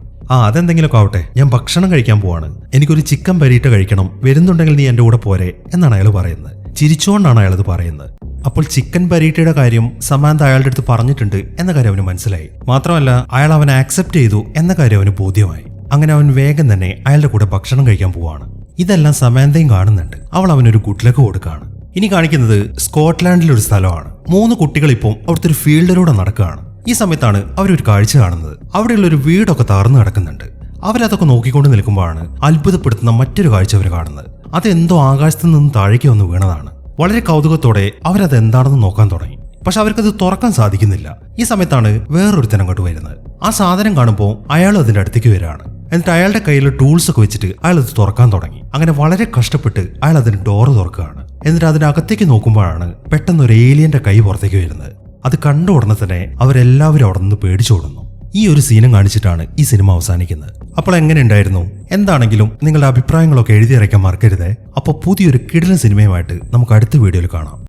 അതെന്തെങ്കിലുമൊക്കെ ആവട്ടെ, ഞാൻ ഭക്ഷണം കഴിക്കാൻ പോവാണ്. എനിക്കൊരു ചിക്കൻ പരീട്ട കഴിക്കണം. വരുന്നുണ്ടെങ്കിൽ നീ എന്റെ കൂടെ പോരെ എന്നാണ് അയാൾ പറയുന്നത്. ചിരിച്ചുകൊണ്ടാണ് അയാളത് പറയുന്നത്. അപ്പോൾ ചിക്കൻ പരീട്ടയുടെ കാര്യം സമാന്ത അയാളുടെ അടുത്ത് പറഞ്ഞിട്ടുണ്ട് എന്ന കാര്യം അവന് മനസ്സിലായി. മാത്രമല്ല അയാൾ അവനെ ആക്സെപ്റ്റ് ചെയ്തു എന്ന കാര്യം അവന് ബോധ്യമായി. അങ്ങനെ അവൻ വേഗം തന്നെ അയാളുടെ കൂടെ ഭക്ഷണം കഴിക്കാൻ പോവാണ്. ഇതെല്ലാം സമാന്തയും കാണുന്നുണ്ട്. അവൾ അവനൊരു ഗുഡ് ലക്ക് കൊടുക്കുകയാണ്. ഇനി കാണിക്കുന്നത് സ്കോട്ട്ലാൻഡിലൊരു സ്ഥലമാണ്. 3 കുട്ടികൾ ഇപ്പം അവിടുത്തെ ഒരു ഫീൽഡിലൂടെ നടക്കുകയാണ്. ഈ സമയത്താണ് അവരൊരു കാഴ്ച കാണുന്നത്. അവിടെയുള്ള ഒരു വീടൊക്കെ തകർന്നു കിടക്കുന്നുണ്ട്. അവരതൊക്കെ നോക്കിക്കൊണ്ട് നിൽക്കുമ്പോഴാണ് അത്ഭുതപ്പെടുത്തുന്ന മറ്റൊരു കാഴ്ച അവർ കാണുന്നത്. അതെന്തോ ആകാശത്ത് നിന്ന് താഴേക്ക് വന്ന് വീണതാണ്. വളരെ കൗതുകത്തോടെ അവരത് എന്താണെന്ന് നോക്കാൻ തുടങ്ങി. പക്ഷെ അവർക്കത് തുറക്കാൻ സാധിക്കുന്നില്ല. ഈ സമയത്താണ് വേറൊരുത്തൻ അങ്ങോട്ട് വരുന്നത്. ആ സാധനം കാണുമ്പോൾ അയാൾ അതിന്റെ അടുത്തേക്ക് വരികയാണ്. എന്നിട്ട് അയാളുടെ കയ്യിൽ ടൂൾസ് ഒക്കെ വെച്ചിട്ട് അയാൾ അത് തുറക്കാൻ തുടങ്ങി. അങ്ങനെ വളരെ കഷ്ടപ്പെട്ട് അയാൾ അതിന് ഡോറ് തുറക്കുകയാണ്. എന്നിട്ട് അതിനകത്തേക്ക് നോക്കുമ്പോഴാണ് പെട്ടെന്ന് ഒരു ഏലിയന്റെ കൈ പുറത്തേക്ക് വരുന്നത്. അത് കണ്ട ഉടനെ തന്നെ അവരെല്ലാവരും അവിടെ നിന്ന് പേടിച്ചോടുന്നു. ഈ ഒരു സീനും കാണിച്ചിട്ടാണ് ഈ സിനിമ അവസാനിക്കുന്നത്. അപ്പോൾ എങ്ങനെ ഉണ്ടായിരുന്നു? എന്താണെങ്കിലും നിങ്ങളുടെ അഭിപ്രായങ്ങളൊക്കെ എഴുതി അയക്കാൻ മറക്കരുതേ. അപ്പോൾ പുതിയൊരു കിടിലൻ സിനിമയുമായിട്ട് നമുക്ക് അടുത്ത വീഡിയോയിൽ കാണാം.